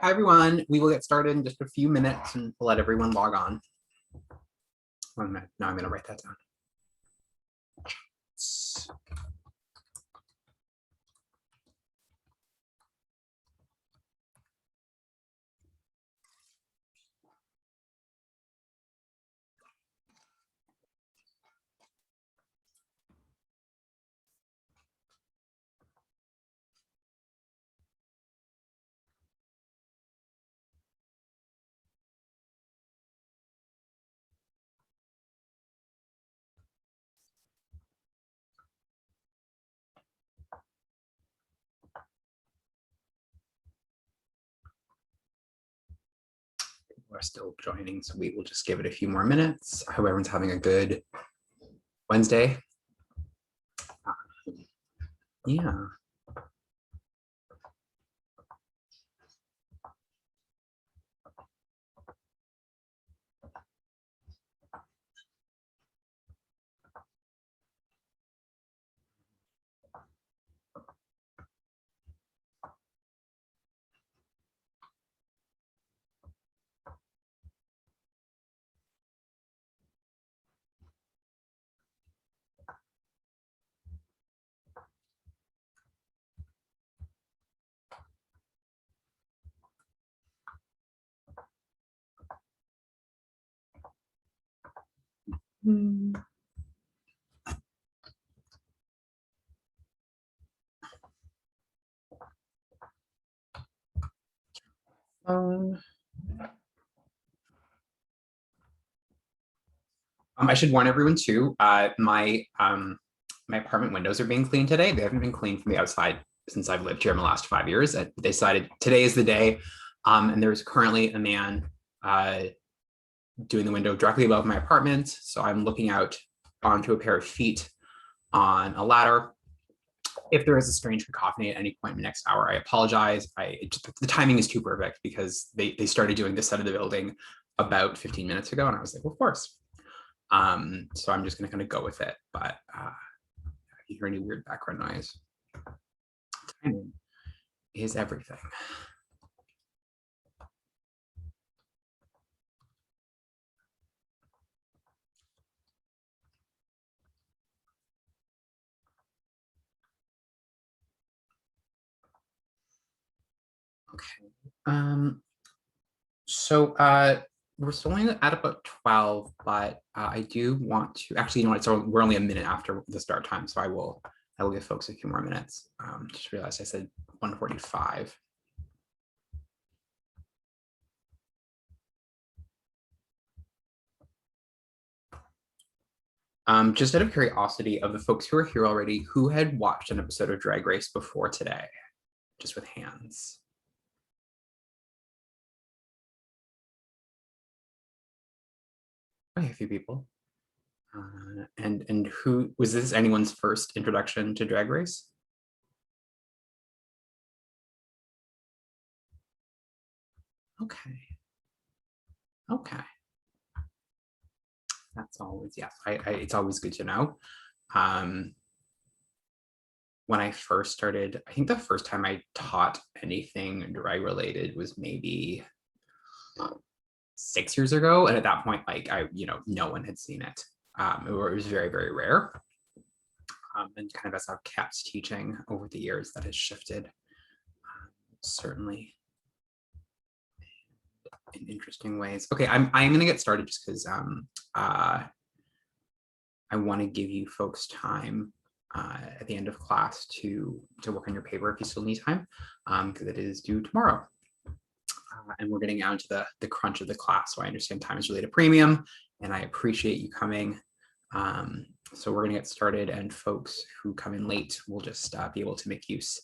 Hi, everyone. We will get started in just a few minutes and we'll let everyone log on. 1 minute. Now I'm going to write that down. People are still joining, so we will just give it a few more minutes. I hope everyone's having a good Wednesday. Yeah. I should warn everyone too. My apartment windows are being cleaned today. They haven't been cleaned from the outside since I've lived here in the last 5 years. They decided today is the day, and there's currently a man doing the window directly above my apartment. So I'm looking out onto a pair of feet on a ladder. If there is a strange cacophony at any point in the next hour, I apologize. The timing is too perfect because they started doing this side of the building about 15 minutes ago, and I was like, well, of course. So I'm just going to kind of go with it. But if you hear any weird background noise, timing is everything. Okay. So we're still only at about 12, but I do want to actually, you know what? So we're only a minute after the start time, so I will give folks a few more minutes. Just realized I said 1:45. Just out of curiosity, of the folks who are here already, who had watched an episode of Drag Race before today? Just with hands. Okay, a few people. And who was this? Anyone's first introduction to Drag Race? Okay. Okay. That's always, yes. It's always good to know. When I first started, I think the first time I taught anything drag related was maybe 6 years ago, and at that point, like no one had seen it. It was very, very rare. And kind of as I've kept teaching over the years, that has shifted, certainly in interesting ways. Okay, I'm going to get started just because I want to give you folks time at the end of class to work on your paper if you still need time, because it is due tomorrow. And we're getting out into the crunch of the class. So I understand time is really a premium, and I appreciate you coming. So we're going to get started, and folks who come in late will just be able to make use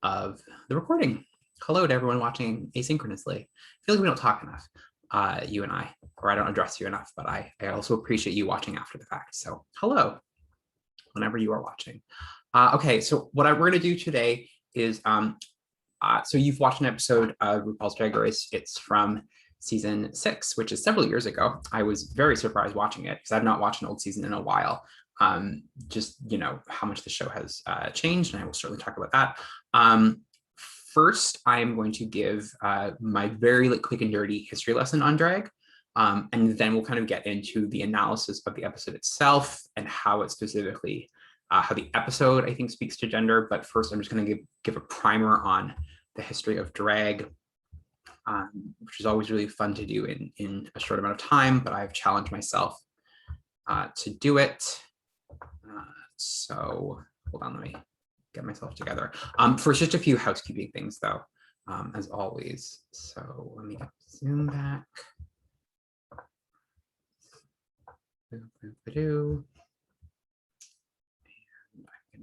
of the recording. Hello to everyone watching asynchronously. I feel like we don't talk enough, you and I, or I don't address you enough, but I also appreciate you watching after the fact. So hello, whenever you are watching. Okay, so what we're going to do today is, so you've watched an episode of RuPaul's Drag Race. It's from season 6, which is several years ago. I was very surprised watching it because I've not watched an old season in a while. Just, how much the show has changed, and I will certainly talk about that. first, I'm going to give my very quick and dirty history lesson on drag. And then we'll kind of get into the analysis of the episode itself and how it specifically, how the episode, I think, speaks to gender. But first, I'm just going to give a primer on the history of drag, which is always really fun to do in a short amount of time, but I've challenged myself to do it. So hold on, let me get myself together. First, just a few housekeeping things though, as always. So let me zoom back. And I'm going to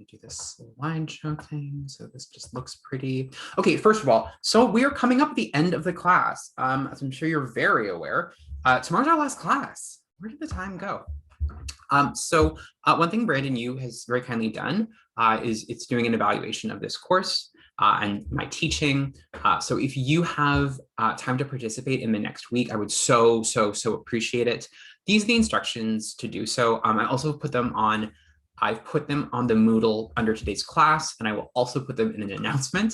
do this slideshow thing. So this just looks pretty. Okay, first of all, so we are coming up at the end of the class. As I'm sure you're very aware, tomorrow's our last class. Where did the time go? So one thing Brandon Yu has very kindly done is it's doing an evaluation of this course and my teaching. So if you have time to participate in the next week, I would so appreciate it. These are the instructions to do so. I also put them on, I've put them on the Moodle under today's class, and I will also put them in an announcement.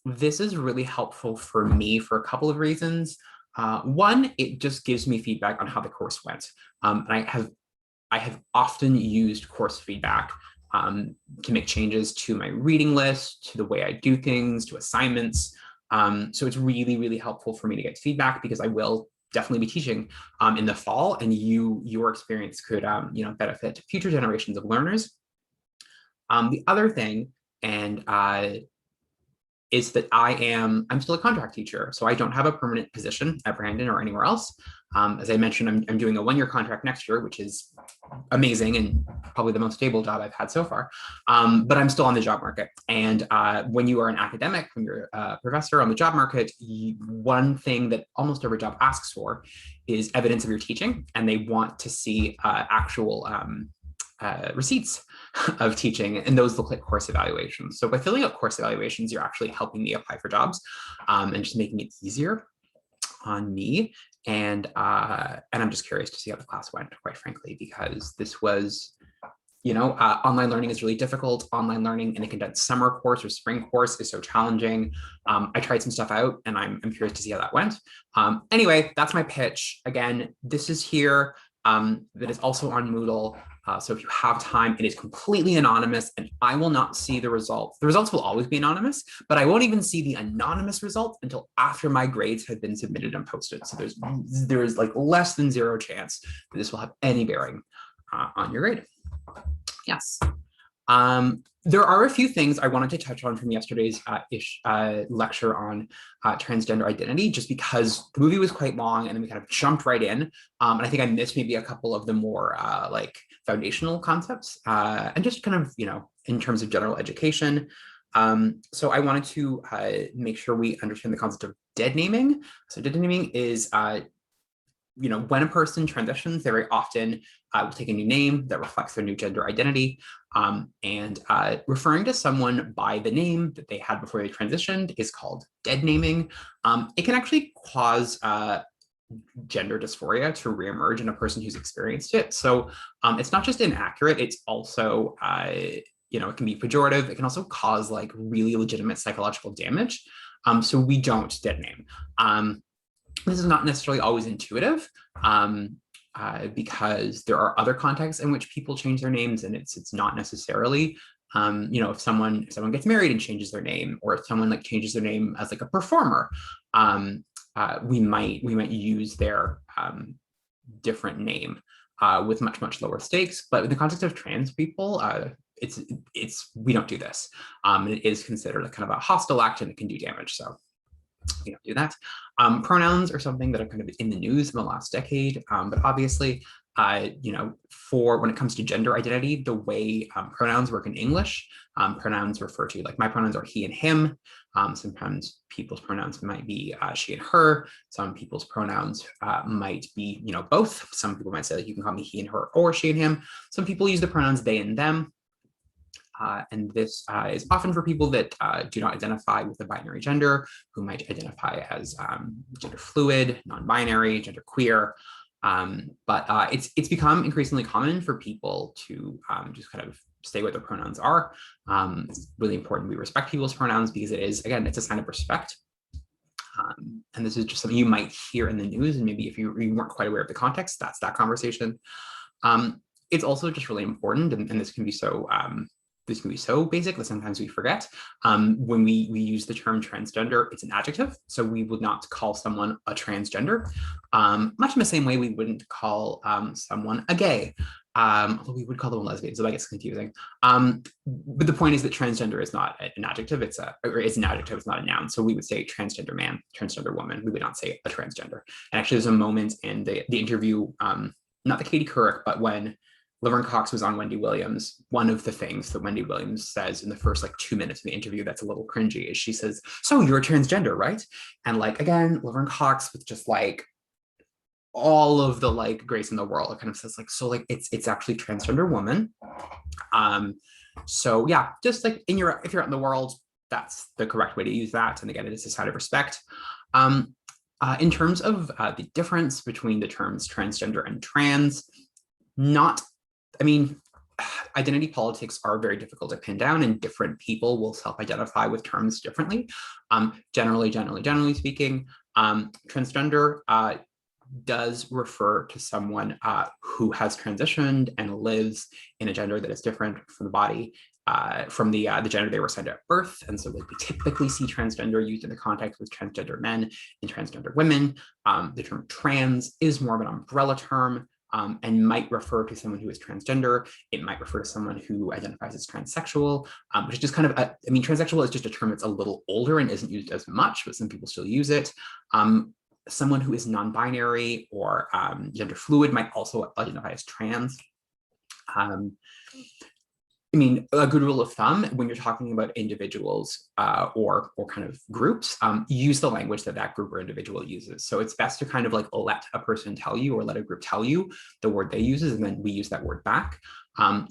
This is really helpful for me for a couple of reasons. One, it just gives me feedback on how the course went. And I have often used course feedback to make changes to my reading list, to the way I do things, to assignments. So it's really helpful for me to get feedback because I will definitely be teaching in the fall, and your experience could benefit future generations of learners. The other thing, and is that I'm still a contract teacher, so I don't have a permanent position at Brandon or anywhere else. As I mentioned, I'm doing a one-year contract next year, which is amazing and probably the most stable job I've had so far. But I'm still on the job market. And when you are an academic, when you're a professor on the job market, one thing that almost every job asks for is evidence of your teaching, and they want to see actual receipts of teaching, and those look like course evaluations. So by filling out course evaluations, you're actually helping me apply for jobs and just making it easier on me. And I'm just curious to see how the class went, quite frankly, because this was, online learning is really difficult. Online learning in a condensed summer course or spring course is so challenging. I tried some stuff out, and I'm curious to see how that went. Anyway, that's my pitch. Again, this is here. That is also on Moodle. So if you have time, it is completely anonymous, and I will not see the results. The results will always be anonymous, but I won't even see the anonymous results until after my grades have been submitted and posted. So there's like less than zero chance that this will have any bearing on your grade. Yes. There are a few things I wanted to touch on from yesterday's lecture on transgender identity, just because the movie was quite long and then we kind of jumped right in. And I think I missed maybe a couple of the more like foundational concepts and just kind of, in terms of general education. So I wanted to make sure we understand the concept of dead naming. So dead naming is when a person transitions, they very often will take a new name that reflects their new gender identity. And referring to someone by the name that they had before they transitioned is called dead naming. It can actually cause gender dysphoria to reemerge in a person who's experienced it. So it's not just inaccurate, it's also, it can be pejorative. It can also cause like really legitimate psychological damage. So we don't dead name. This is not necessarily always intuitive because there are other contexts in which people change their names, and it's not necessarily, if someone gets married and changes their name, or if someone like changes their name as like a performer, we might use their different name with much lower stakes. But in the context of trans people, we don't do this. It is considered a kind of a hostile act, and it can do damage. So we don't do that. Pronouns are something that are kind of in the news in the last decade, but obviously, for when it comes to gender identity, the way pronouns work in English, pronouns refer to, like my pronouns are he and him. Sometimes people's pronouns might be she and her. Some people's pronouns might be, both. Some people might say like you can call me he and her or she and him. Some people use the pronouns they and them. And this is often for people that do not identify with a binary gender, who might identify as gender fluid, non-binary, gender queer. But it's become increasingly common for people to just kind of say what their pronouns are. It's really important we respect people's pronouns because it is, again, it's a sign of respect. And this is just something you might hear in the news, and maybe if you weren't quite aware of the context, that's that conversation. It's also just really important, and this can be so basic that sometimes we forget. When we use the term transgender, it's an adjective, so we would not call someone a transgender, much in the same way we wouldn't call someone a gay. Although we would call them lesbian, so that gets confusing. But the point is that transgender is not an adjective; it's an adjective, it's not a noun. So we would say transgender man, transgender woman. We would not say a transgender. And actually, there's a moment in the interview, not the Katie Couric, but when Laverne Cox was on Wendy Williams, one of the things that Wendy Williams says in the first 2 minutes of the interview that's a little cringy is she says, "So you're a transgender, right?" And again, Laverne Cox with just all of the grace in the world, it kind of says it's actually transgender woman. So yeah, just if you're out in the world, that's the correct way to use that. And again, it is a sign of respect. In terms of the difference between the terms transgender and trans, identity politics are very difficult to pin down, and different people will self-identify with terms differently. Generally speaking, transgender does refer to someone who has transitioned and lives in a gender that is different from the body, from the gender they were assigned at birth. And so we typically see transgender used in the context with transgender men and transgender women. The term trans is more of an umbrella term, and might refer to someone who is transgender. It might refer to someone who identifies as transsexual, which is just kind of, transsexual is just a term that's a little older and isn't used as much, but some people still use it. Someone who is non-binary or gender fluid might also identify as trans. A good rule of thumb when you're talking about individuals or kind of groups, use the language that group or individual uses. So it's best to kind of let a person tell you or let a group tell you the word they uses, and then we use that word back.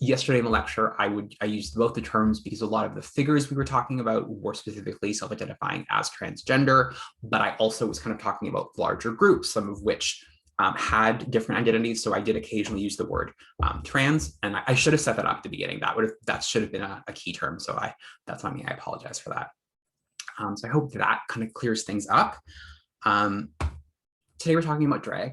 Yesterday in the lecture, I used both the terms because a lot of the figures we were talking about were specifically self-identifying as transgender, but I also was kind of talking about larger groups, some of which had different identities. So I did occasionally use the word trans, and I should have set that up at the beginning. That should have been a key term. So that's on me. I apologize for that. So I hope that kind of clears things up. Today we're talking about drag.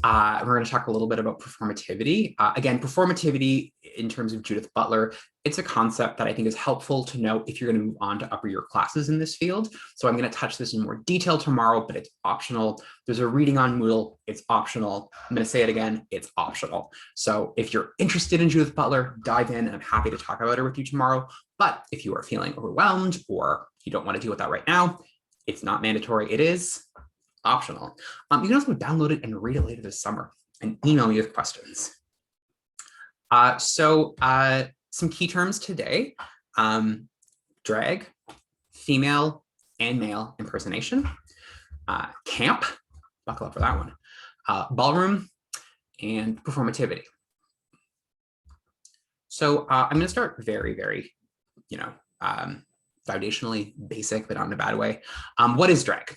We're going to talk a little bit about performativity. Again, performativity in terms of Judith Butler, it's a concept that I think is helpful to know if you're going to move on to upper year classes in this field. So I'm going to touch this in more detail tomorrow, but it's optional. There's a reading on Moodle, it's optional. I'm going to say it again, it's optional. So if you're interested in Judith Butler, dive in, and I'm happy to talk about her with you tomorrow. But if you are feeling overwhelmed or you don't want to deal with that right now, it's not mandatory, it is optional. You can also download it and read it later this summer and email me with questions. Some key terms today: drag, female and male impersonation, camp, buckle up for that one, ballroom, and performativity. So I'm going to start very, very, foundationally basic, but not in a bad way. What is drag?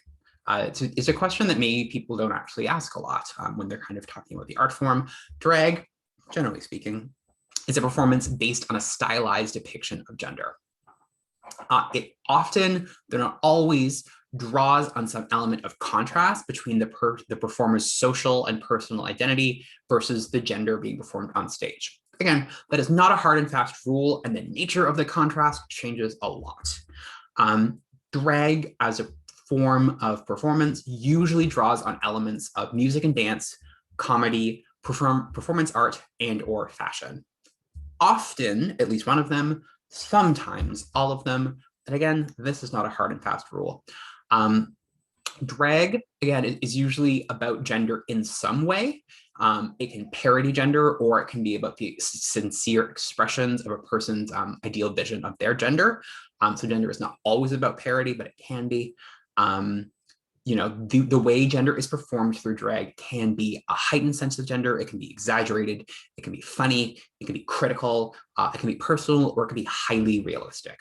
It's a question that maybe people don't actually ask a lot when they're kind of talking about the art form. Drag, generally speaking, is a performance based on a stylized depiction of gender. It often, though not always, draws on some element of contrast between the performer's social and personal identity versus the gender being performed on stage. Again, that is not a hard and fast rule, and the nature of the contrast changes a lot. Drag as a form of performance usually draws on elements of music and dance, comedy, performance art, and or fashion. Often, at least one of them, sometimes all of them. And again, this is not a hard and fast rule. Drag, again, is usually about gender in some way. It can parody gender, or it can be about the sincere expressions of a person's ideal vision of their gender. So gender is not always about parody, but it can be. The way gender is performed through drag can be a heightened sense of gender. It can be exaggerated. It can be funny. It can be critical. It can be personal, or it can be highly realistic.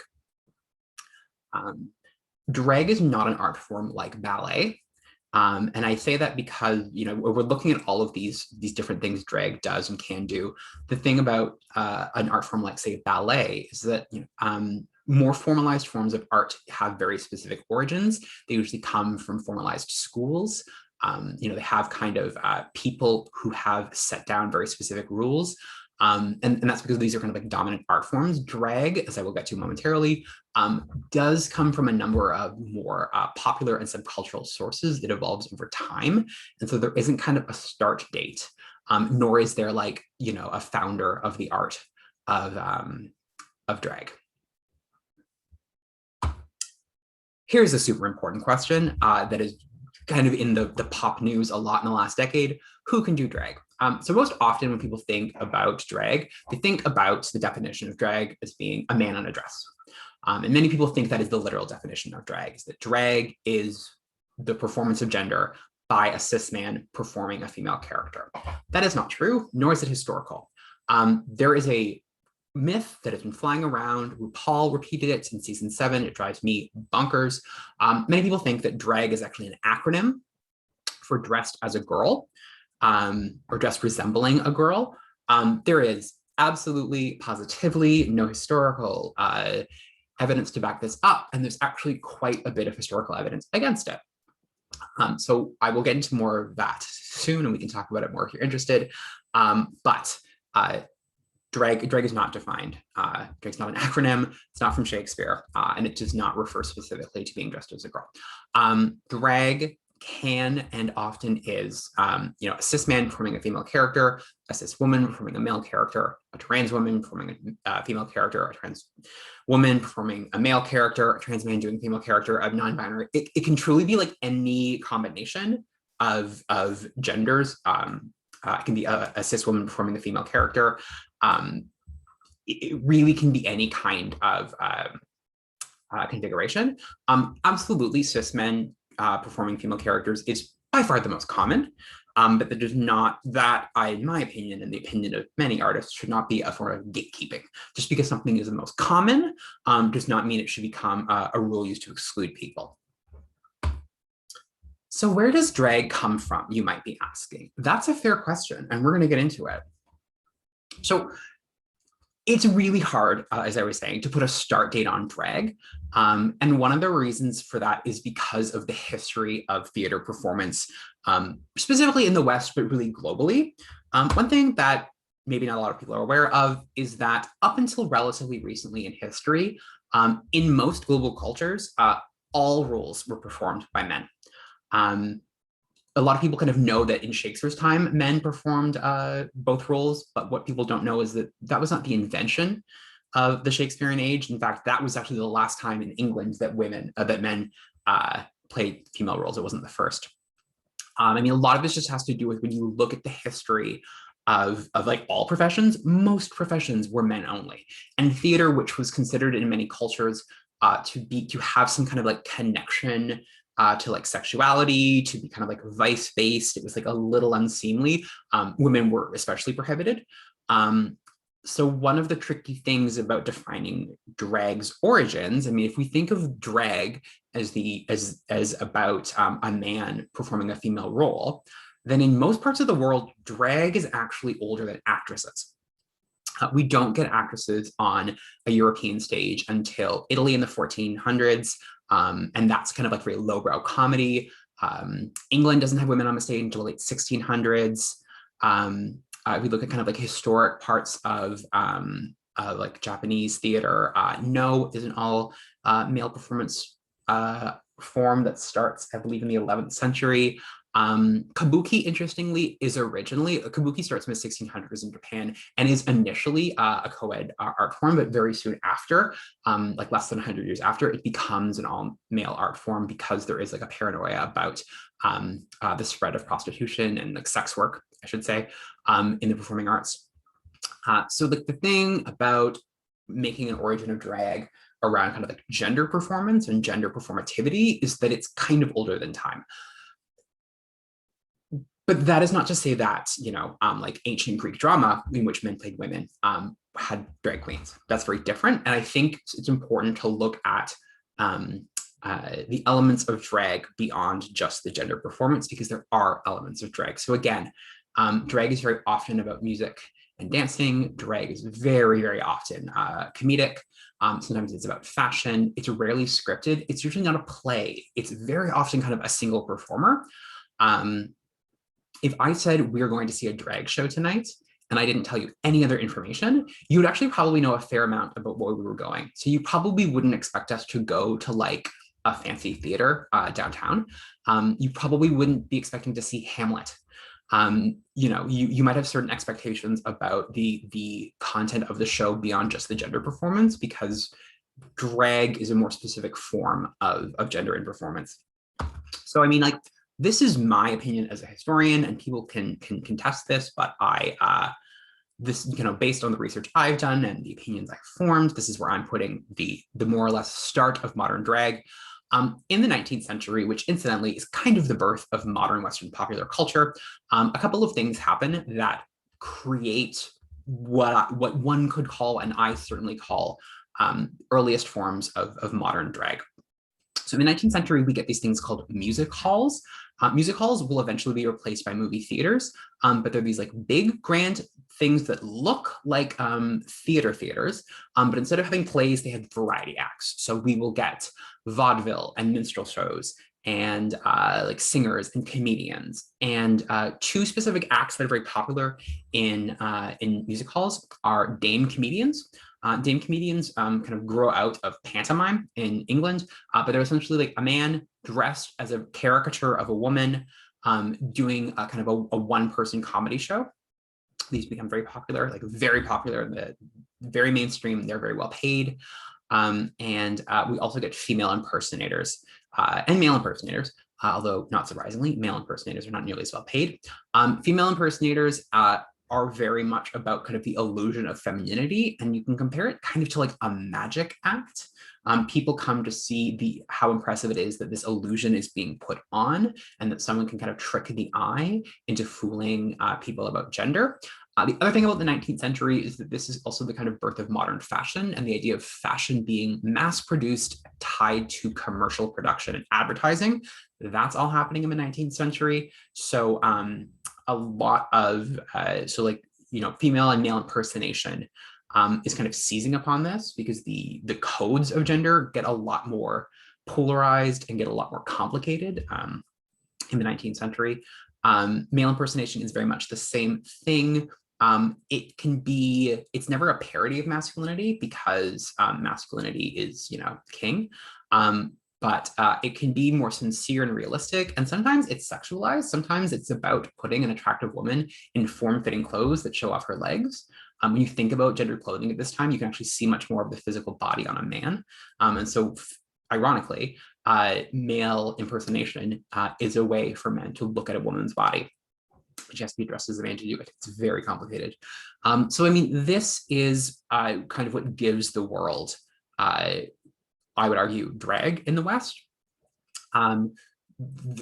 Drag is not an art form like ballet. And I say that because, you know, we're looking at all of these different things drag does and can do. The thing about an art form like, say, ballet is that, you know, more formalized forms of art have very specific origins. They usually come from formalized schools. You know, they have kind of people who have set down very specific rules. And that's because these are kind of like dominant art forms. Drag, as I will get to momentarily, does come from a number of more popular and subcultural sources that evolves over time. And so there isn't kind of a start date, nor is there like, you know, a founder of the art of drag. Here's a super important question that is kind of in the pop news a lot in the last decade. Who can do drag? So most often when people think about drag, they think about the definition of drag as being a man in a dress. And many people think that is the literal definition of drag, is that drag is the performance of gender by a cis man performing a female character. That is not true, nor is it historical. There is a myth that has been flying around. RuPaul repeated it in season 7. It drives me bonkers. Many people think that drag is actually an acronym for dressed as a girl, or dressed resembling a girl. There is absolutely, positively no historical evidence to back this up, and there's actually quite a bit of historical evidence against it. So I will get into more of that soon, and we can talk about it more if you're interested. But drag is not defined. Drag's not an acronym. It's not from Shakespeare, and it does not refer specifically to being dressed as a girl. Drag can and often is, you know, a cis man performing a female character, a cis woman performing a male character, a trans woman performing a female character, a trans woman performing a male character, a trans man doing a female character, a non-binary. It can truly be like any combination of genders. It can be a cis woman performing a female character. It really can be any kind of configuration. Absolutely, cis men performing female characters is by far the most common, but that does not, that in my opinion, and the opinion of many artists, should not be a form of gatekeeping. Just because something is the most common does not mean it should become a rule used to exclude people. So where does drag come from, you might be asking? That's a fair question, and we're going to get into it. So it's really hard, as I was saying, to put a start date on drag. And one of the reasons for that is because of the history of theater performance, specifically in the West, but really globally. One thing that maybe not a lot of people are aware of is that up until relatively recently in history, in most global cultures, all roles were performed by men. A lot of people kind of know that in Shakespeare's time, men performed both roles, but what people don't know is that that was not the invention of the Shakespearean age. In fact, that was actually the last time in England that men played female roles. It wasn't the first. I mean, a lot of this just has to do with when you look at the history of like all professions, most professions were men only. And theater, which was considered in many cultures to have some kind of like connection to like sexuality, to be kind of like vice-based, it was like a little unseemly. Women were especially prohibited. So one of the tricky things about defining drag's origins, I mean, if we think of drag as about a man performing a female role, then in most parts of the world, drag is actually older than actresses. We don't get actresses on a European stage until Italy in the 1400s, and that's kind of like very lowbrow comedy. England doesn't have women on the stage until the late 1600s. We look at kind of like historic parts of like Japanese theater. No isn't all male performance form that starts, I believe, in the 11th century. Kabuki, interestingly, Kabuki starts in the 1600s in Japan and is initially a co-ed art form, but very soon after, like less than 100 years after, it becomes an all-male art form because there is like a paranoia about the spread of prostitution and like sex work, I should say, in the performing arts. So like the thing about making an origin of drag around kind of like gender performance and gender performativity is that it's kind of older than time. But that is not to say that, you know, like ancient Greek drama in which men played women had drag queens. That's very different. And I think it's important to look at the elements of drag beyond just the gender performance, because there are elements of drag. So again, drag is very often about music and dancing. Drag is very, very often comedic. Sometimes it's about fashion. It's rarely scripted. It's usually not a play. It's very often kind of a single performer. If I said we're going to see a drag show tonight, and I didn't tell you any other information, you would actually probably know a fair amount about where we were going. So you probably wouldn't expect us to go to like a fancy theater downtown. You probably wouldn't be expecting to see Hamlet. You might have certain expectations about the content of the show beyond just the gender performance, because drag is a more specific form of gender in performance. So I mean, like, this is my opinion as a historian, and people can contest this, but this, based on the research I've done and the opinions I've formed, this is where I'm putting the more or less start of modern drag. In the 19th century, which incidentally is kind of the birth of modern Western popular culture, a couple of things happen that create what one could call, and I certainly call, earliest forms of modern drag. So in the 19th century, we get these things called music halls. Music halls will eventually be replaced by movie theaters, but they're these like big, grand things that look like theaters, but instead of having plays, they have variety acts. So we will get vaudeville and minstrel shows, and like singers and comedians. And two specific acts that are very popular in music halls are dame comedians. Dame comedians kind of grow out of pantomime in England, but they're essentially like a man dressed as a caricature of a woman doing a kind of a one-person comedy show. These become very popular, like very popular, the very mainstream. They're very well paid. And we also get female impersonators and male impersonators, although not surprisingly, male impersonators are not nearly as well paid. Female impersonators are very much about kind of the illusion of femininity, and you can compare it kind of to like a magic act. People come to see how impressive it is that this illusion is being put on, and that someone can kind of trick the eye into fooling people about gender. The other thing about the 19th century is that this is also the kind of birth of modern fashion, and the idea of fashion being mass-produced, tied to commercial production and advertising. That's all happening in the 19th century. So a lot of, female and male impersonation is kind of seizing upon this, because the codes of gender get a lot more polarized and get a lot more complicated in the 19th century. Male impersonation is very much the same thing. It's never a parody of masculinity, because masculinity is, king. But it can be more sincere and realistic, and sometimes it's sexualized. Sometimes it's about putting an attractive woman in form-fitting clothes that show off her legs. When you think about gendered clothing at this time, you can actually see much more of the physical body on a man. And so, ironically, male impersonation is a way for men to look at a woman's body. But you have to be dressed as a man to do it. It's very complicated. So, I mean, this is kind of what gives the world, I would argue, drag in the West.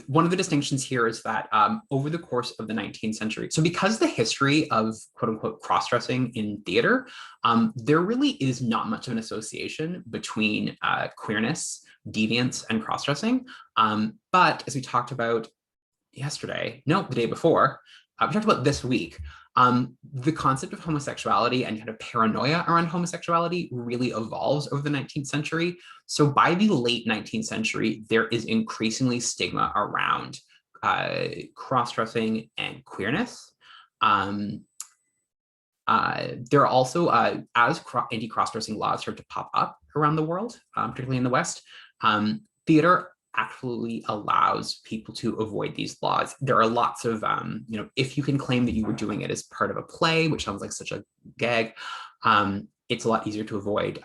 One of the distinctions here is that over the course of the 19th century, so because the history of quote unquote cross-dressing in theater, there really is not much of an association between queerness, deviance, and cross-dressing. But as we talked about the day before, we talked about this week, the concept of homosexuality and kind of paranoia around homosexuality really evolves over the 19th century. So by the late 19th century, there is increasingly stigma around cross-dressing and queerness. There are also, as anti-cross-dressing laws start to pop up around the world, particularly in the West, theater actually allows people to avoid these laws. There are lots of, if you can claim that you were doing it as part of a play, which sounds like such a gag, it's a lot easier to avoid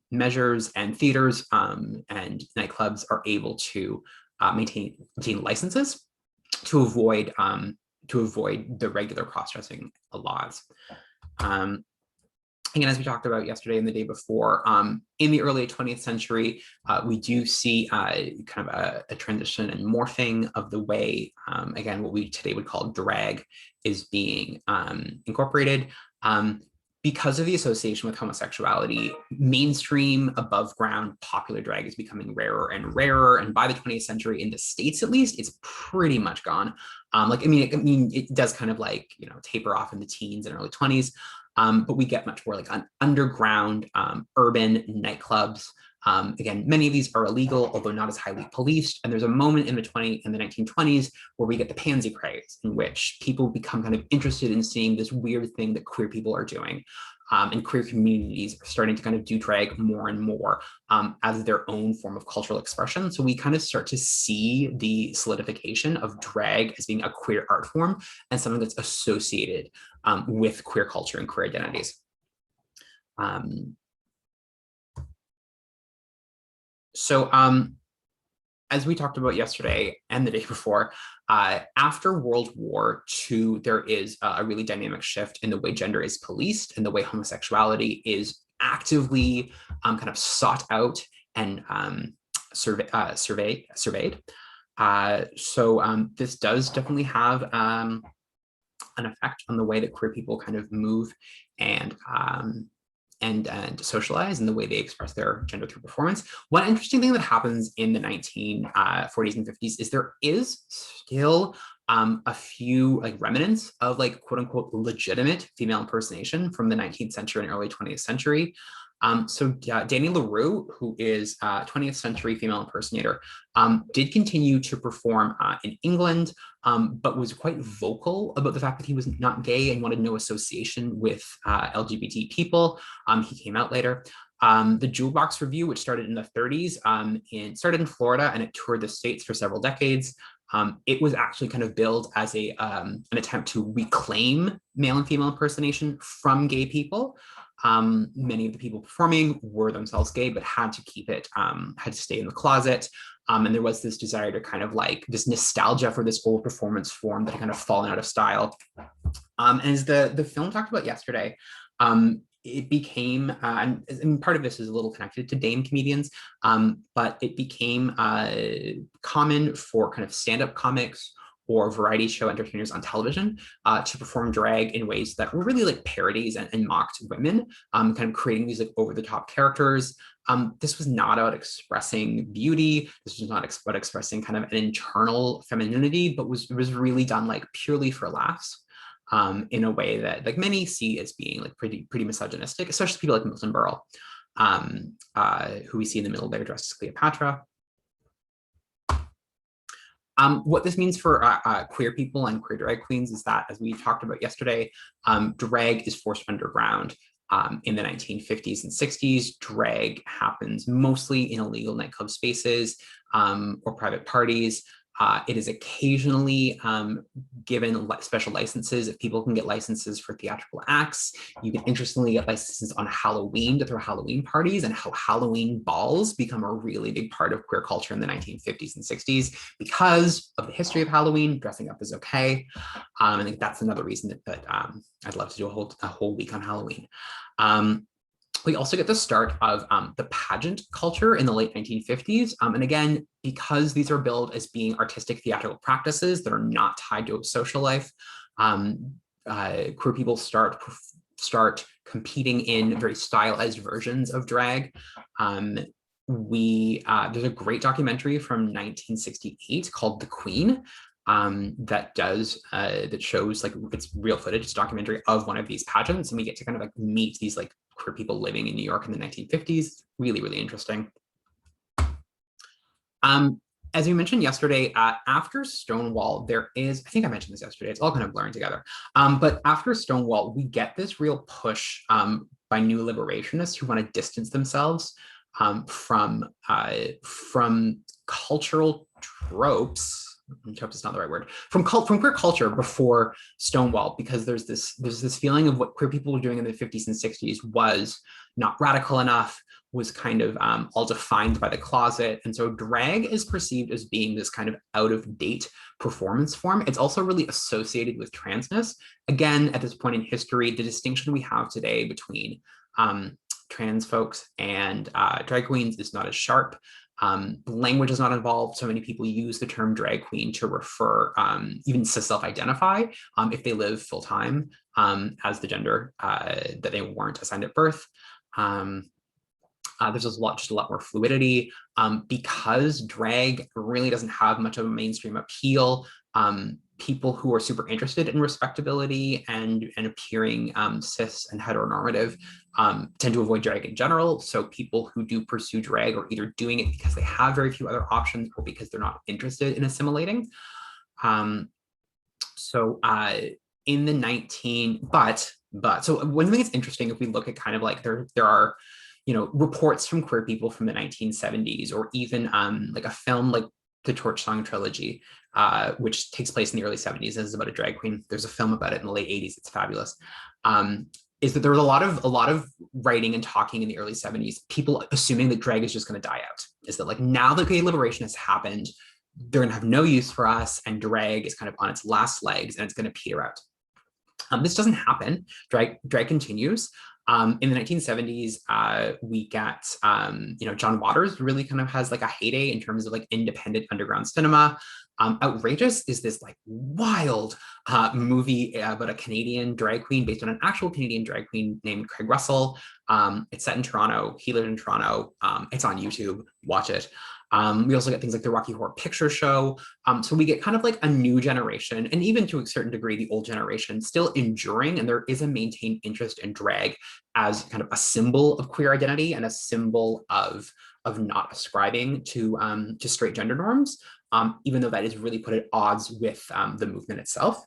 measures, and theaters and nightclubs are able to maintain licenses to avoid the regular cross-dressing laws. Again, as we talked about yesterday and the day before, in the early 20th century, we do see kind of a transition and morphing of the way, again, what we today would call drag is being incorporated. because of the association with homosexuality, mainstream, above ground, popular drag is becoming rarer and rarer. And by the 20th century, in the States at least, it's pretty much gone. It does kind of like, taper off in the teens and early 20s. But we get much more like underground, urban nightclubs. Again, many of these are illegal, although not as highly policed. And there's a moment in the 1920s where we get the pansy craze, in which people become kind of interested in seeing this weird thing that queer people are doing. And queer communities are starting to kind of do drag more and more as their own form of cultural expression. So we kind of start to see the solidification of drag as being a queer art form and something that's associated with queer culture and queer identities. As we talked about yesterday and the day before, after World War II, there is a really dynamic shift in the way gender is policed and the way homosexuality is actively kind of sought out and surveyed. This does definitely have an effect on the way that queer people kind of move and socialize and the way they express their gender through performance. One interesting thing that happens in the 1940s and 50s is there is still a few like remnants of like quote unquote legitimate female impersonation from the 19th century and early 20th century. Danny LaRue, who is a 20th century female impersonator, did continue to perform in England, but was quite vocal about the fact that he was not gay and wanted no association with LGBT people. He came out later. The Jewel Box Revue, which started in the 30s, started in Florida and it toured the States for several decades. It was actually kind of billed as an attempt to reclaim male and female impersonation from gay people. Many of the people performing were themselves gay, but had to keep it, had to stay in the closet. And there was this desire to kind of like this nostalgia for this old performance form that had kind of fallen out of style. And as the film talked about yesterday, it became, and part of this is a little connected to Dane comedians, but it became common for kind of stand-up comics or variety show entertainers on television to perform drag in ways that were really like parodies and mocked women, kind of creating these like over-the-top characters. This was not about expressing beauty. This was not about expressing kind of an internal femininity, but was really done like purely for laughs. In a way that like many see as being like pretty misogynistic, especially people like Milton Berle, who we see in the middle there dressed as Cleopatra. What this means for queer people and queer drag queens is that, as we talked about yesterday, drag is forced underground. In the 1950s and 60s, drag happens mostly in illegal nightclub spaces or private parties. It is occasionally given special licenses. If people can get licenses for theatrical acts, you can interestingly get licenses on Halloween to throw Halloween parties, and how Halloween balls become a really big part of queer culture in the 1950s and 60s because of the history of Halloween. Dressing up is okay. I think that's another reason that I'd love to do a whole week on Halloween. We also get the start of the pageant culture in the late 1950s. And again, because these are billed as being artistic theatrical practices that are not tied to a social life, queer people start competing in very stylized versions of drag. There's a great documentary from 1968 called The Queen, that shows like it's real footage, it's a documentary of one of these pageants, and we get to kind of like meet these like queer people living in New York in the 1950s. Really, really interesting. As we mentioned yesterday, after Stonewall, there is, I think I mentioned this yesterday, it's all kind of blurring together. But after Stonewall, we get this real push by new liberationists who want to distance themselves from cultural tropes. Tropes is not the right word. From queer culture before Stonewall, because there's this feeling of what queer people were doing in the 50s and 60s was not radical enough, was kind of all defined by the closet. And so drag is perceived as being this kind of out of date performance form. It's also really associated with transness. Again, at this point in history, the distinction we have today between trans folks and drag queens is not as sharp. Language is not involved. So many people use the term drag queen to refer, even to self-identify, if they live full-time as the gender that they weren't assigned at birth. There's just a lot more fluidity because drag really doesn't have much of a mainstream appeal. People who are super interested in respectability and appearing cis and heteronormative tend to avoid drag in general. So people who do pursue drag are either doing it because they have very few other options or because they're not interested in assimilating. So in the so one thing that's interesting, if we look at kind of like there are, you know, reports from queer people from the 1970s, or even like a film like the Torch Song Trilogy, which takes place in the early 70s. This is about a drag queen. There's a film about it in the late 80s. It's fabulous. Is that there was a lot of writing and talking in the early 70s, people assuming that drag is just going to die out. Is that like now that gay liberation has happened, they're going to have no use for us, and drag is kind of on its last legs and it's going to peter out. This doesn't happen. Drag continues. In the 1970s, we get, you know, John Waters really kind of has like a heyday in terms of like independent underground cinema. Outrageous is this like wild movie about a Canadian drag queen based on an actual Canadian drag queen named Craig Russell. It's set in Toronto. He lived in Toronto. It's on YouTube. Watch it. We also get things like the Rocky Horror Picture Show. So we get kind of like a new generation, and even to a certain degree, the old generation still enduring, and there is a maintained interest in drag as kind of a symbol of queer identity and a symbol of not ascribing to straight gender norms, even though that is really put at odds with the movement itself.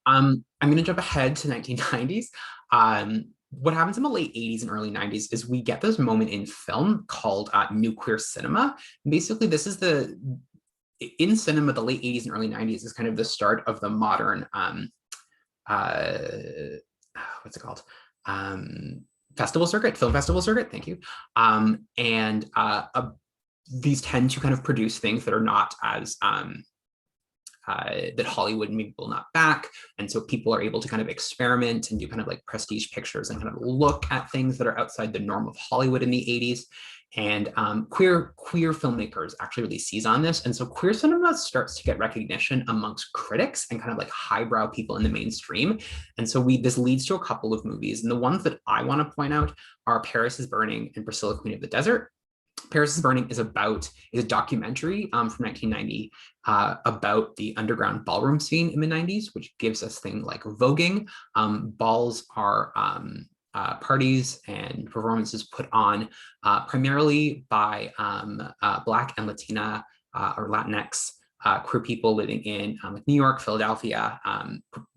I'm going to jump ahead to 1990s. What happens in the late 80s and early 90s is we get this moment in film called new queer cinema. Basically, this is in cinema, the late 80s and early 90s is kind of the start of the modern, what's it called? Film festival circuit, thank you. These tend to kind of produce things that are not as, that Hollywood maybe will not back. And so people are able to kind of experiment and do kind of like prestige pictures and kind of look at things that are outside the norm of Hollywood in the 80s. And queer filmmakers actually really seize on this. And so queer cinema starts to get recognition amongst critics and kind of like highbrow people in the mainstream. And so this leads to a couple of movies. And the ones that I want to point out are Paris is Burning and Priscilla, Queen of the Desert. Paris is Burning is a documentary from 1990 about the underground ballroom scene in the 90s, which gives us things like voguing. Balls are parties and performances put on primarily by Black and Latina or Latinx queer people living in like New York, Philadelphia.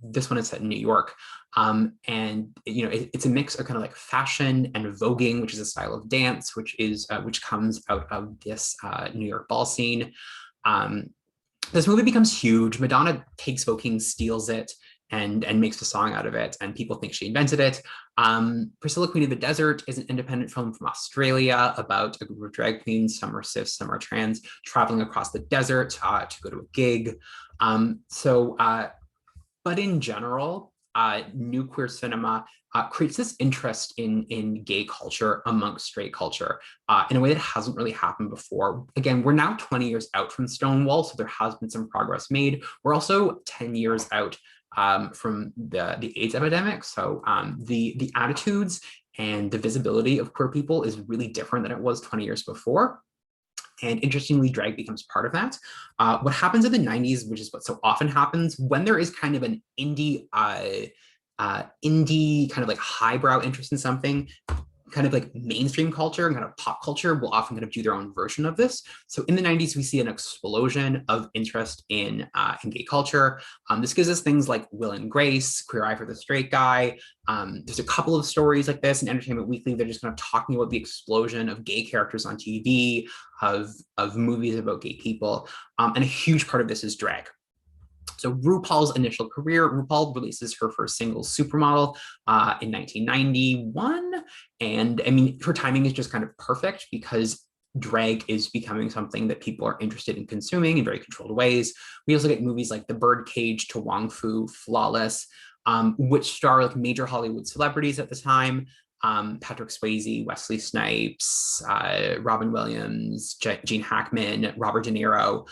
This one is set in New York. And you know, it's a mix of kind of like fashion and voguing, which is a style of dance, which comes out of this New York ball scene. This movie becomes huge. Madonna takes voguing, steals it, and makes a song out of it, and people think she invented it. Priscilla, Queen of the Desert is an independent film from Australia about a group of drag queens, some are cis, some are trans, traveling across the desert to go to a gig. But in general, new queer cinema creates this interest in gay culture amongst straight culture in a way that hasn't really happened before. Again, we're now 20 years out from Stonewall, so there has been some progress made. We're also 10 years out from the AIDS epidemic. So the attitudes and the visibility of queer people is really different than it was 20 years before. And interestingly, drag becomes part of that. What happens in the 90s, which is what so often happens when there is kind of an indie kind of like highbrow interest in something, kind of like mainstream culture and kind of pop culture will often kind of do their own version of this. So in the 90s, we see an explosion of interest in gay culture. This gives us things like Will and Grace, Queer Eye for the Straight Guy. There's a couple of stories like this in Entertainment Weekly. They're just kind of talking about the explosion of gay characters on TV, of movies about gay people. And a huge part of this is drag. So RuPaul's initial career, RuPaul releases her first single, Supermodel, in 1991. And I mean, her timing is just kind of perfect because drag is becoming something that people are interested in consuming in very controlled ways. We also get movies like The Birdcage, To Wong Foo, Flawless, which star like major Hollywood celebrities at the time. Patrick Swayze, Wesley Snipes, Robin Williams, Gene Hackman, Robert De Niro,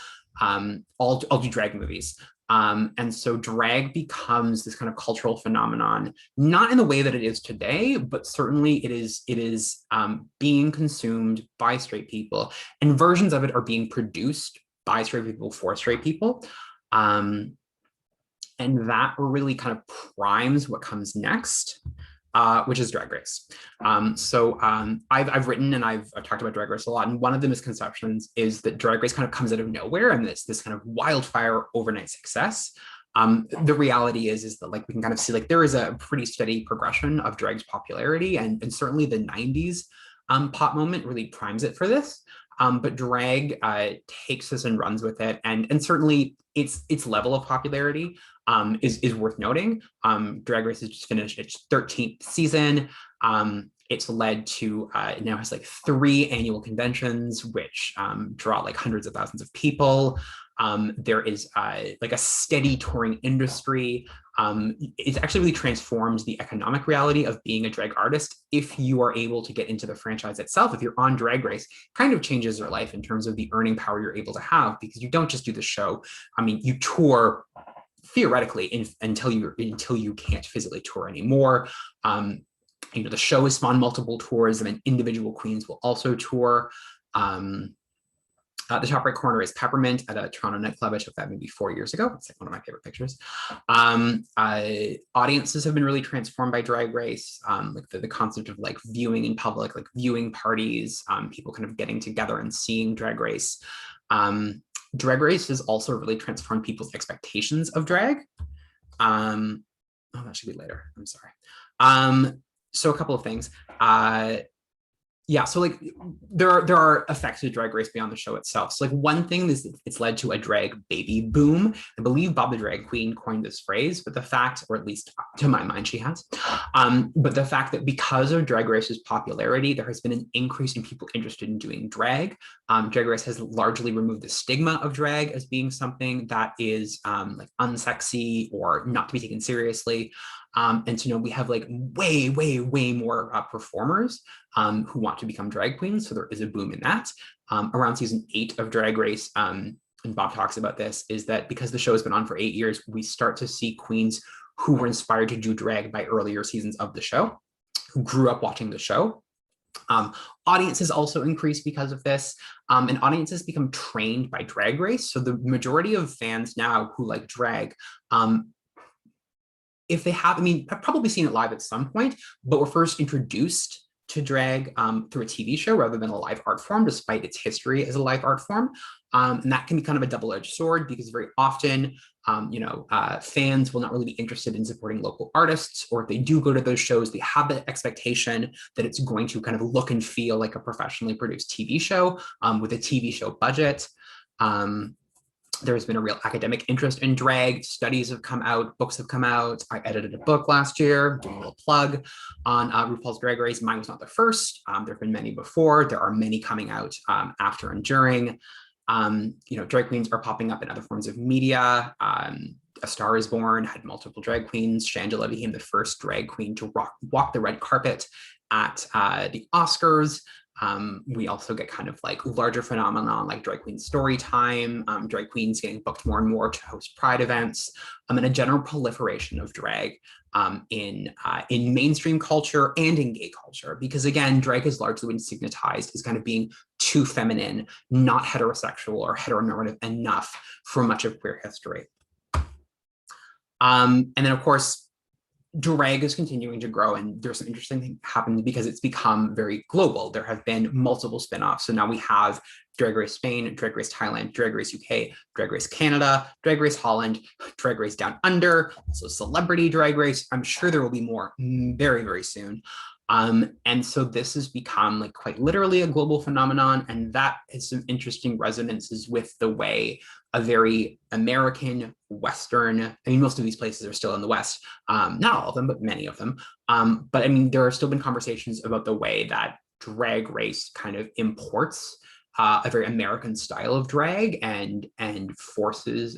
all do drag movies. And so drag becomes this kind of cultural phenomenon, not in the way that it is today, but certainly it is being consumed by straight people, and versions of it are being produced by straight people for straight people. And that really kind of primes what comes next, which is Drag Race. I've written and I've talked about Drag Race a lot, and one of the misconceptions is that Drag Race kind of comes out of nowhere and it's this kind of wildfire overnight success. The reality is that like we can kind of see like there is a pretty steady progression of drag's popularity, and certainly the 90s pop moment really primes it for this. But drag takes this and runs with it, and certainly its level of popularity is worth noting. Drag Race has just finished its 13th season. It's led to, it now has like 3 annual conventions, which draw like hundreds of thousands of people. There is like a steady touring industry. It's actually really transformed the economic reality of being a drag artist. If you are able to get into the franchise itself, if you're on Drag Race, kind of changes your life in terms of the earning power you're able to have, because you don't just do the show. I mean, you tour theoretically until you can't physically tour anymore. The show has spawned multiple tours, and then individual queens will also tour. The top right corner is Peppermint at a Toronto nightclub. I took that maybe 4 years ago. It's like one of my favorite pictures. Audiences have been really transformed by Drag Race. Like the concept of like viewing in public, like viewing parties, people kind of getting together and seeing Drag Race. Drag Race has also really transformed people's expectations of drag. Oh, that should be later. I'm sorry. So a couple of things. Yeah, so like there are effects of Drag Race beyond the show itself. So like one thing is it's led to a drag baby boom. I believe Bob the Drag Queen coined this phrase, but the fact, or at least to my mind she has, but the fact that because of Drag Race's popularity, there has been an increase in people interested in doing drag. Drag Race has largely removed the stigma of drag as being something that is like unsexy or not to be taken seriously. And so, we have like way more performers who want to become drag queens. So there is a boom in that. Around season 8 of Drag Race, and Bob talks about this, is that because the show has been on for 8 years, we start to see queens who were inspired to do drag by earlier seasons of the show, who grew up watching the show. Audiences also increase because of this, and audiences become trained by Drag Race. So the majority of fans now who like drag, if they have, I've probably seen it live at some point, but were first introduced to drag through a TV show rather than a live art form, despite its history as a live art form. And that can be kind of a double-edged sword, because very often, fans will not really be interested in supporting local artists, or if they do go to those shows, they have the expectation that it's going to kind of look and feel like a professionally produced TV show with a TV show budget. There's been a real academic interest in drag. Studies have come out, books have come out. I edited a book last year, doing a little plug on RuPaul's Drag Race. Mine was not the first. There have been many before. There are many coming out after and during. Drag queens are popping up in other forms of media. A Star is Born had multiple drag queens. Shangela became the first drag queen to walk the red carpet at the Oscars. We also get kind of like larger phenomenon like drag queen story time, drag queens getting booked more and more to host pride events, and a general proliferation of drag in mainstream culture and in gay culture, because again, drag has largely been stigmatized as kind of being too feminine, not heterosexual or heteronormative enough for much of queer history. And then of course, drag is continuing to grow, and there's some interesting things happening because it's become very global. There have been multiple spin-offs. So now we have Drag Race Spain, Drag Race Thailand, Drag Race UK, Drag Race Canada, Drag Race Holland, Drag Race Down Under, so Celebrity Drag Race. I'm sure there will be more very, very soon. And so this has become like quite literally a global phenomenon, and that has some interesting resonances with the way a very American, Western, most of these places are still in the West, not all of them, but many of them. But there have still been conversations about the way that Drag Race kind of imports a very American style of drag and forces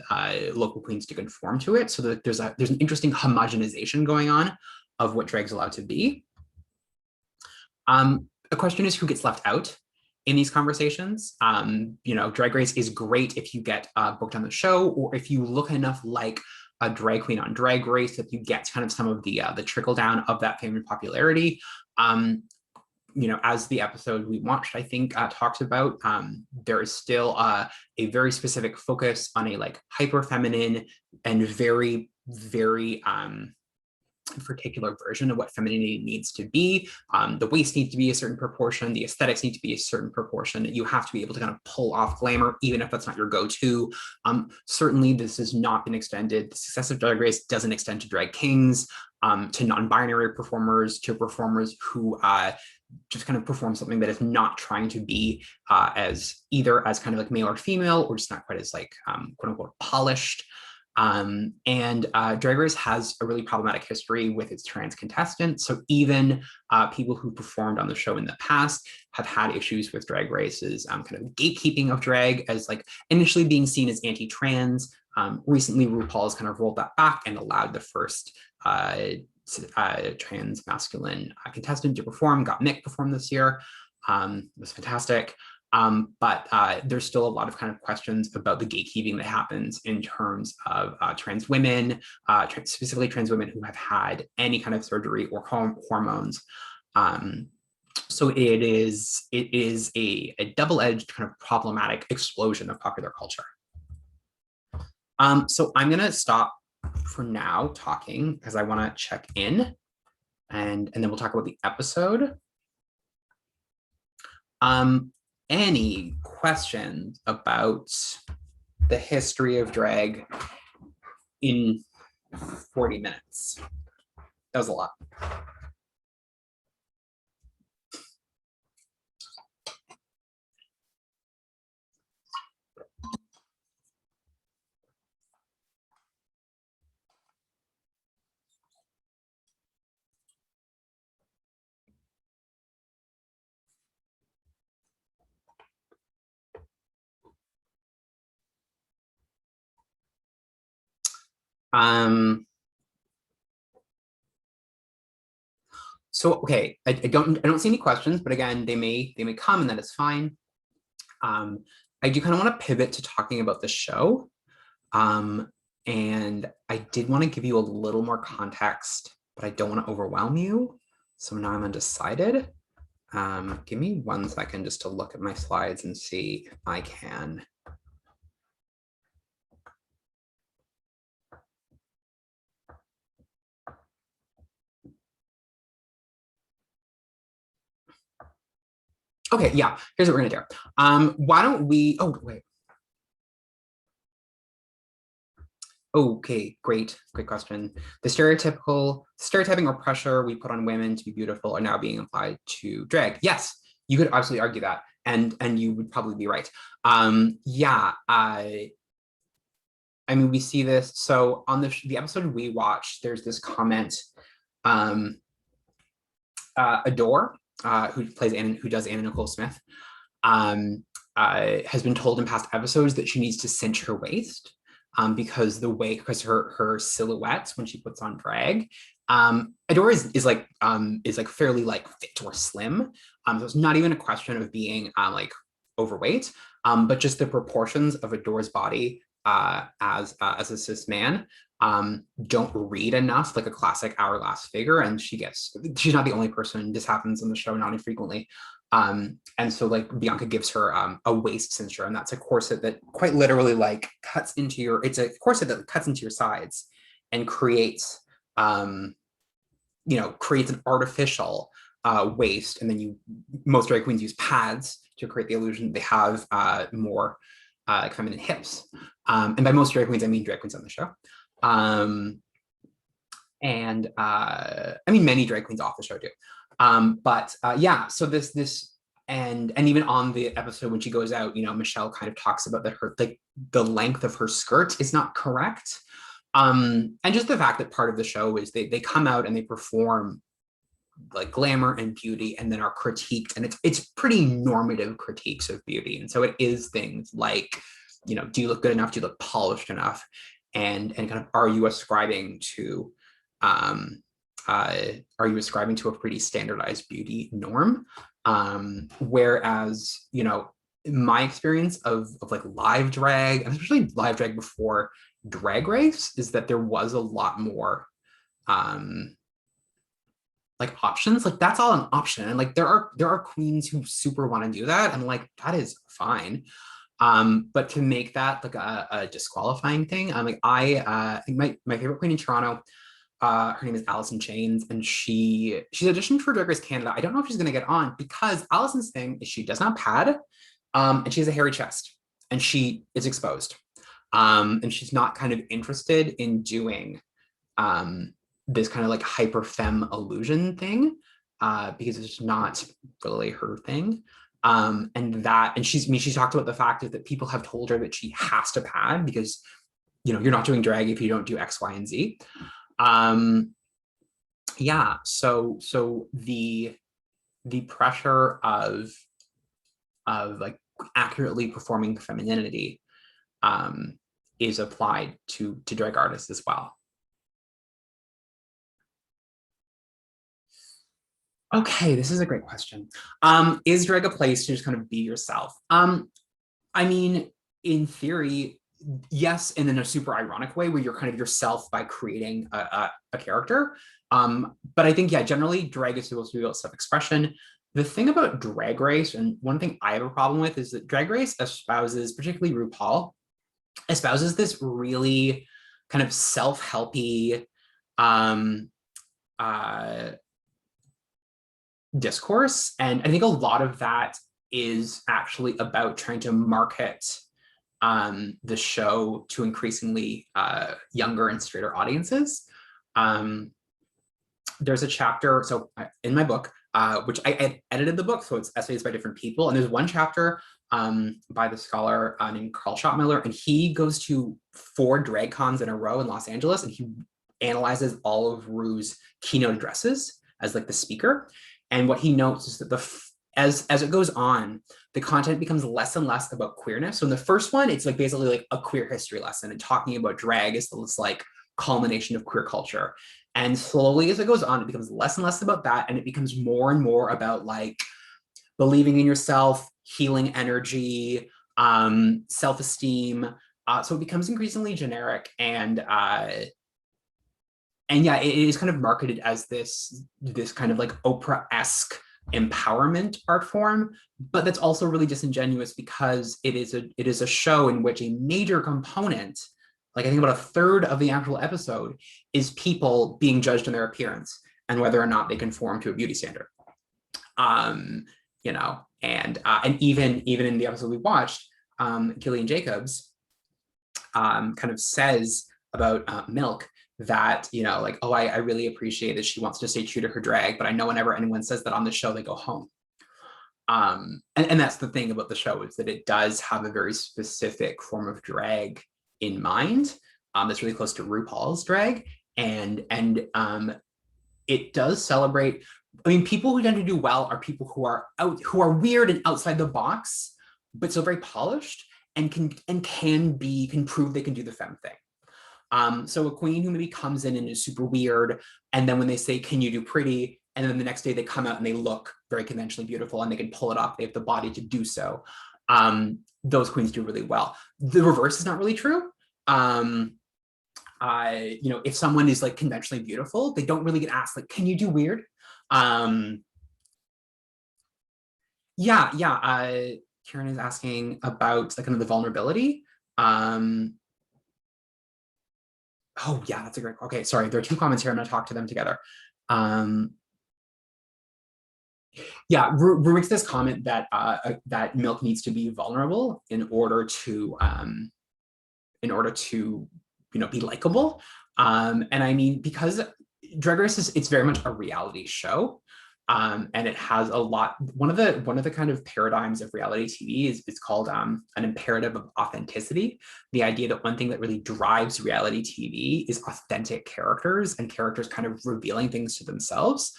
local queens to conform to it, so that there's an interesting homogenization going on of what drag's allowed to be. The question is who gets left out in these conversations. Drag Race is great if you get booked on the show, or if you look enough like a drag queen on Drag Race, that you get kind of some of the trickle down of that fame and popularity. As the episode we watched, I think, talks about, there is still a very specific focus on a like hyper feminine and very, very particular version of what femininity needs to be. The waist needs to be a certain proportion, the aesthetics need to be a certain proportion. You have to be able to kind of pull off glamour, even if that's not your go-to. Certainly, this has not been extended. The success of Drag Race doesn't extend to drag kings, to non-binary performers, to performers who just kind of perform something that is not trying to be as either as kind of like male or female, or just not quite as like quote unquote polished. Drag Race has a really problematic history with its trans contestants. So even people who performed on the show in the past have had issues with Drag Race's kind of gatekeeping of drag as like initially being seen as anti-trans. Recently, RuPaul has kind of rolled that back and allowed the first trans masculine contestant to perform. Gottmik performed this year. It was fantastic. But there's still a lot of kind of questions about the gatekeeping that happens in terms of trans women, specifically trans women who have had any kind of surgery or hormones. So it is a double-edged kind of problematic explosion of popular culture. So I'm gonna stop for now talking because I want to check in, and then we'll talk about the episode. Any questions about the history of drag in 40 minutes? That was a lot. So okay, I don't see any questions, but again, they may come, and that is fine. I do kind of want to pivot to talking about the show. And I did want to give you a little more context, but I don't want to overwhelm you. So now I'm undecided. Give me 1 second just to look at my slides and see if I can. Okay, yeah, here's what we're gonna do. Why don't we, oh, wait. Okay, great question. The stereotyping or pressure we put on women to be beautiful are now being applied to drag. Yes, you could absolutely argue that, and you would probably be right. Yeah, I mean, we see this. So on the episode we watched, there's this comment. Adore, who does Anna Nicole Smith, has been told in past episodes that she needs to cinch her waist. Because her silhouette when she puts on drag, Adore is like fairly like fit or slim. So it's not even a question of being like overweight, but just the proportions of Adore's body as a cis man don't read enough like a classic hourglass figure, and she's not the only person. This happens on the show not infrequently. And so like Bianca gives her a waist cincher, and that's a corset that quite literally like cuts into your, it's a corset that cuts into your sides and creates creates an artificial waist. And then most drag queens use pads to create the illusion they have more like feminine hips. And by most drag queens, I mean drag queens on the show. I mean many drag queens off the show too. Yeah, so this and even on the episode when she goes out, Michelle kind of talks about that her like the length of her skirt is not correct. And just the fact that part of the show is they come out and they perform like glamour and beauty, and then are critiqued, and it's pretty normative critiques of beauty. And so it is things like, do you look good enough? Do you look polished enough? And kind of, are you ascribing to are you ascribing to a pretty standardized beauty norm? Whereas, you know, my experience of like live drag, and especially live drag before Drag Race, is that there was a lot more like options. Like that's all an option, and like there are queens who super want to do that, and like that is fine. But to make that like a disqualifying thing, I'm like I think my favorite queen in Toronto, her name is Allison Chains, and she's auditioned for Drag Race Canada. I don't know if she's going to get on because Allison's thing is she does not pad, and she has a hairy chest, and she is exposed, and she's not kind of interested in doing this kind of like hyper femme illusion thing, because it's not really her thing. And she's talked about the fact that people have told her that she has to pad because, you know, you're not doing drag if you don't do X, Y, and Z. Yeah, so the pressure of like accurately performing femininity is applied to drag artists as well. Okay, this is a great question. Is drag a place to just kind of be yourself? I mean, in theory, yes, and in a super ironic way where you're kind of yourself by creating a character. But I think, yeah, generally drag is supposed to be about self-expression. The thing about Drag Race, and one thing I have a problem with, is that Drag Race espouses, particularly RuPaul, espouses this really kind of self-helpy um, uh, discourse. And I think a lot of that is actually about trying to market the show to increasingly younger and straighter audiences. There's a chapter, so in my book, which I edited the book, so it's essays by different people. And there's one chapter by the scholar named Carl Schottmiller, and he goes to 4 drag cons in a row in Los Angeles, and he analyzes all of Ru's keynote addresses as like the speaker. And what he notes is that as it goes on, the content becomes less and less about queerness. So in the first one, it's like basically like a queer history lesson and talking about drag as this like culmination of queer culture. And slowly as it goes on, it becomes less and less about that. And it becomes more and more about like believing in yourself, healing energy, self-esteem. So it becomes increasingly generic, and yeah, it is kind of marketed as this kind of like Oprah-esque empowerment art form, but that's also really disingenuous because it is a show in which a major component, like I think about a third of the actual episode, is people being judged on their appearance and whether or not they conform to a beauty standard. You know, and even in the episode we watched, Gillian Jacobs kind of says about Milk that, you know, like, oh, I really appreciate that she wants to stay true to her drag, but I know whenever anyone says that on the show, they go home. And that's the thing about the show, is that it does have a very specific form of drag in mind that's really close to RuPaul's drag, and it does celebrate. I mean, people who tend to do well are people who are weird and outside the box, but still very polished and can prove they can do the femme thing. So a queen who maybe comes in and is super weird, and then when they say, can you do pretty? And then the next day they come out and they look very conventionally beautiful and they can pull it off. They have the body to do so. Those queens do really well. The reverse is not really true. You know, if someone is like conventionally beautiful, they don't really get asked like, can you do weird? Yeah. Karen is asking about like kind of the vulnerability. Oh yeah, that's a great, okay, sorry, there are 2 comments here, I'm gonna talk to them together. Yeah, Ru makes this comment that that Milk needs to be vulnerable in order to you know, be likable. And I mean, because Drag Race it's very much a reality show. And it has a lot. One of the kind of paradigms of reality TV is called an imperative of authenticity. The idea that one thing that really drives reality TV is authentic characters and characters kind of revealing things to themselves.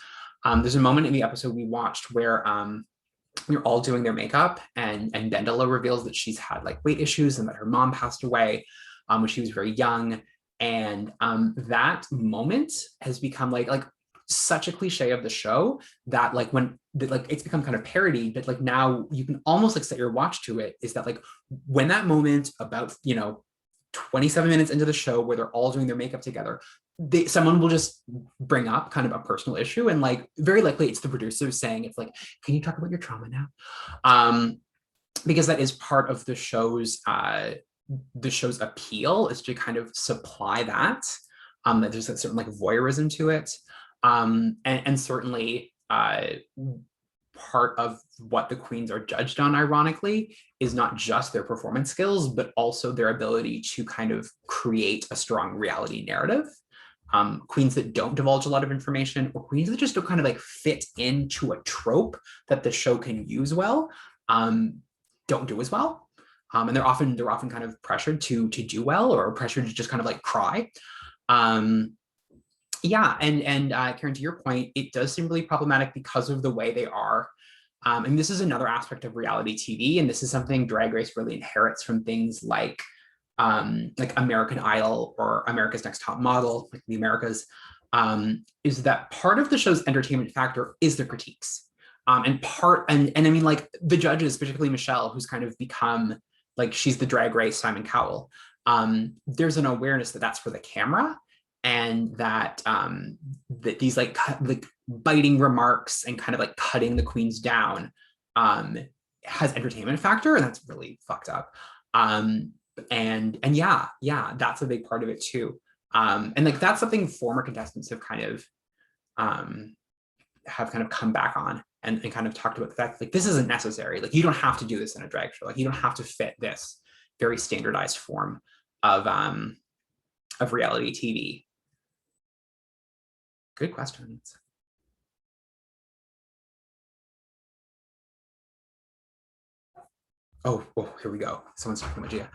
There's a moment in the episode we watched where you're all doing their makeup, and Dendela reveals that she's had like weight issues and that her mom passed away when she was very young. And that moment has become like such a cliche of the show that like when like it's become kind of parody, but like now you can almost like set your watch to it, is that like when that moment about 27 minutes into the show where they're all doing their makeup together, someone will just bring up kind of a personal issue, and like very likely it's the producers saying, it's like, can you talk about your trauma now? Because that is part of the show's appeal, is to kind of supply that, that there's a certain like voyeurism to it, and certainly part of what the queens are judged on, ironically, is not just their performance skills, but also their ability to kind of create a strong reality narrative. Queens that don't divulge a lot of information, or queens that just don't kind of like fit into a trope that the show can use well, don't do as well. And they're often kind of pressured to do well, or pressured to just kind of like cry. Yeah, and Karen, to your point, it does seem really problematic because of the way they are. And this is another aspect of reality TV, and this is something Drag Race really inherits from things like American Idol or America's Next Top Model, like the Americas, is that part of the show's entertainment factor is the critiques. And I mean, like the judges, particularly Michelle, who's kind of become like, she's the Drag Race Simon Cowell. There's an awareness that that's for the camera, and that that these like biting remarks and kind of like cutting the queens down has entertainment factor, and that's really fucked up. And yeah, that's a big part of it too. And like that's something former contestants have kind of come back on, and kind of talked about the fact like this isn't necessary. Like you don't have to do this in a drag show. Like you don't have to fit this very standardized form of reality TV. Good questions. Oh, here we go. Someone's talking about Gia.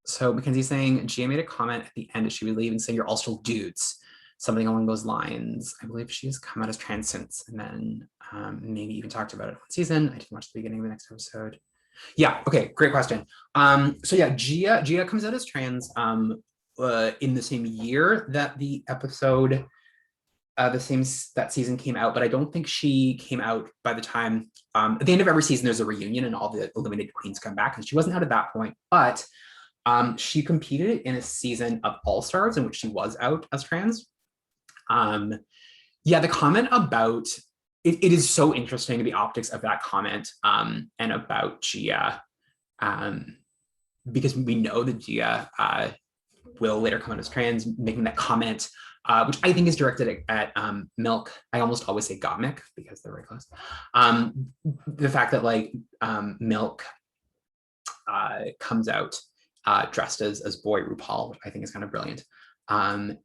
So Mackenzie's saying Gia made a comment at the end as she would leave and saying you're all still dudes, something along those lines. I believe she has come out as trans since, and then maybe even talked about it one season. I didn't watch the beginning of the next episode. Yeah, okay, great question. So yeah, Gia comes out as trans in the same year that the episode, that season came out, but I don't think she came out by the time, at the end of every season, there's a reunion and all the eliminated queens come back, and she wasn't out at that point, but she competed in a season of All Stars in which she was out as trans. Yeah, the comment about, it is so interesting, the optics of that comment, and about Gia, because we know that Gia will later come out as trans, making that comment, which I think is directed at Milk. I almost always say Gottmik because they're very close. The fact that like Milk comes out dressed as boy RuPaul, which I think is kind of brilliant. And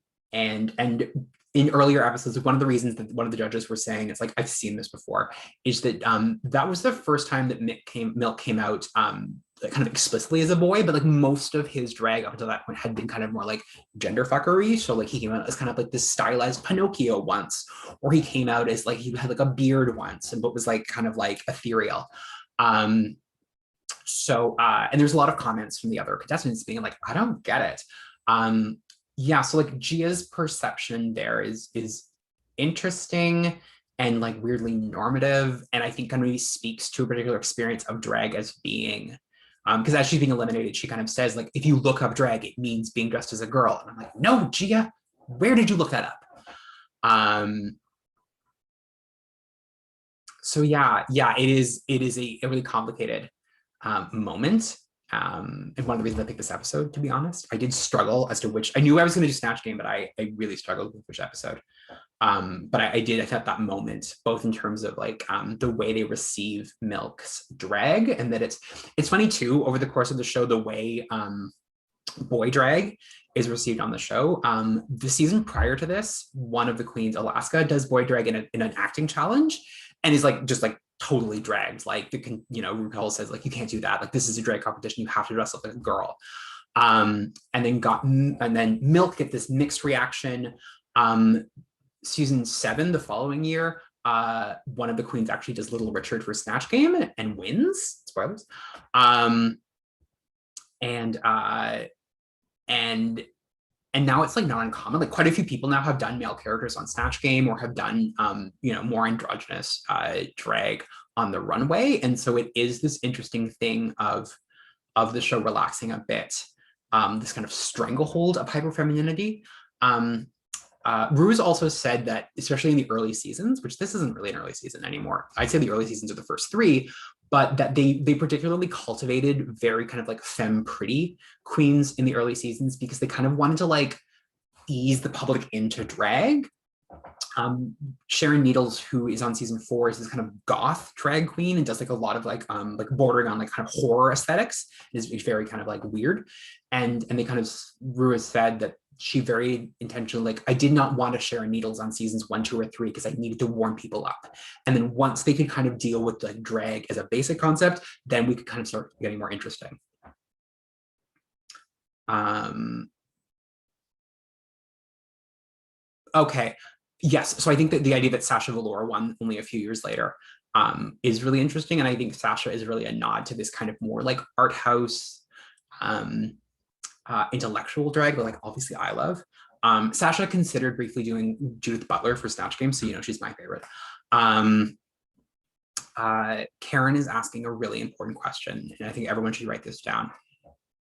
in earlier episodes, one of the reasons that one of the judges were saying, it's like, I've seen this before, is that that was the first time that Milk came out kind of explicitly as a boy, but like most of his drag up until that point had been kind of more like gender fuckery. So like he came out as kind of like this stylized Pinocchio once, or he came out as like he had like a beard once, and but was like kind of like ethereal. So and there's a lot of comments from the other contestants being like, I don't get it. Yeah, so like Gia's perception there is interesting and like weirdly normative, and I think kind of speaks to a particular experience of drag as being, because as she's being eliminated, she kind of says like, if you look up drag, it means being dressed as a girl. And I'm like, no, Gia, where did you look that up? So yeah, it is a really complicated moment. And one of the reasons I picked this episode, to be honest, I did struggle as to which, I knew I was going to do Snatch Game, but I really struggled with which episode. But I thought that moment, both in terms of like the way they receive Milk's drag, and that it's funny too, over the course of the show, the way boy drag is received on the show. The season prior to this, one of the queens, Alaska, does boy drag in an acting challenge, and is like just like totally dragged. Like RuPaul says like, you can't do that. Like this is a drag competition. You have to dress up like a girl. And then Milk get this mixed reaction. Season 7, the following year, one of the queens actually does Little Richard for Snatch Game and wins. Spoilers. And And now it's like not uncommon. Like quite a few people now have done male characters on Snatch Game or have done, more androgynous drag on the runway. And so it is this interesting thing of the show relaxing a bit, this kind of stranglehold of hyperfemininity. Ruse also said that, especially in the early seasons, which this isn't really an early season anymore, I'd say the early seasons are the first three, but that they particularly cultivated very kind of like femme pretty queens in the early seasons because they kind of wanted to like ease the public into drag. Sharon Needles, who is on season 4, is this kind of goth drag queen and does like a lot of like bordering on like kind of horror aesthetics. Is very kind of like weird, and they kind of, Rue has said that she very intentionally, like, I did not want to Sharon Needles on seasons 1, 2, or 3 because I needed to warm people up, and then once they could kind of deal with like drag as a basic concept, then we could kind of start getting more interesting. Okay. Yes, so I think that the idea that Sasha Velour won only a few years later is really interesting, and I think Sasha is really a nod to this kind of more like art house, intellectual drag that like obviously I love. Sasha considered briefly doing Judith Butler for Snatch Game, so she's my favorite. Karen is asking a really important question, and I think everyone should write this down.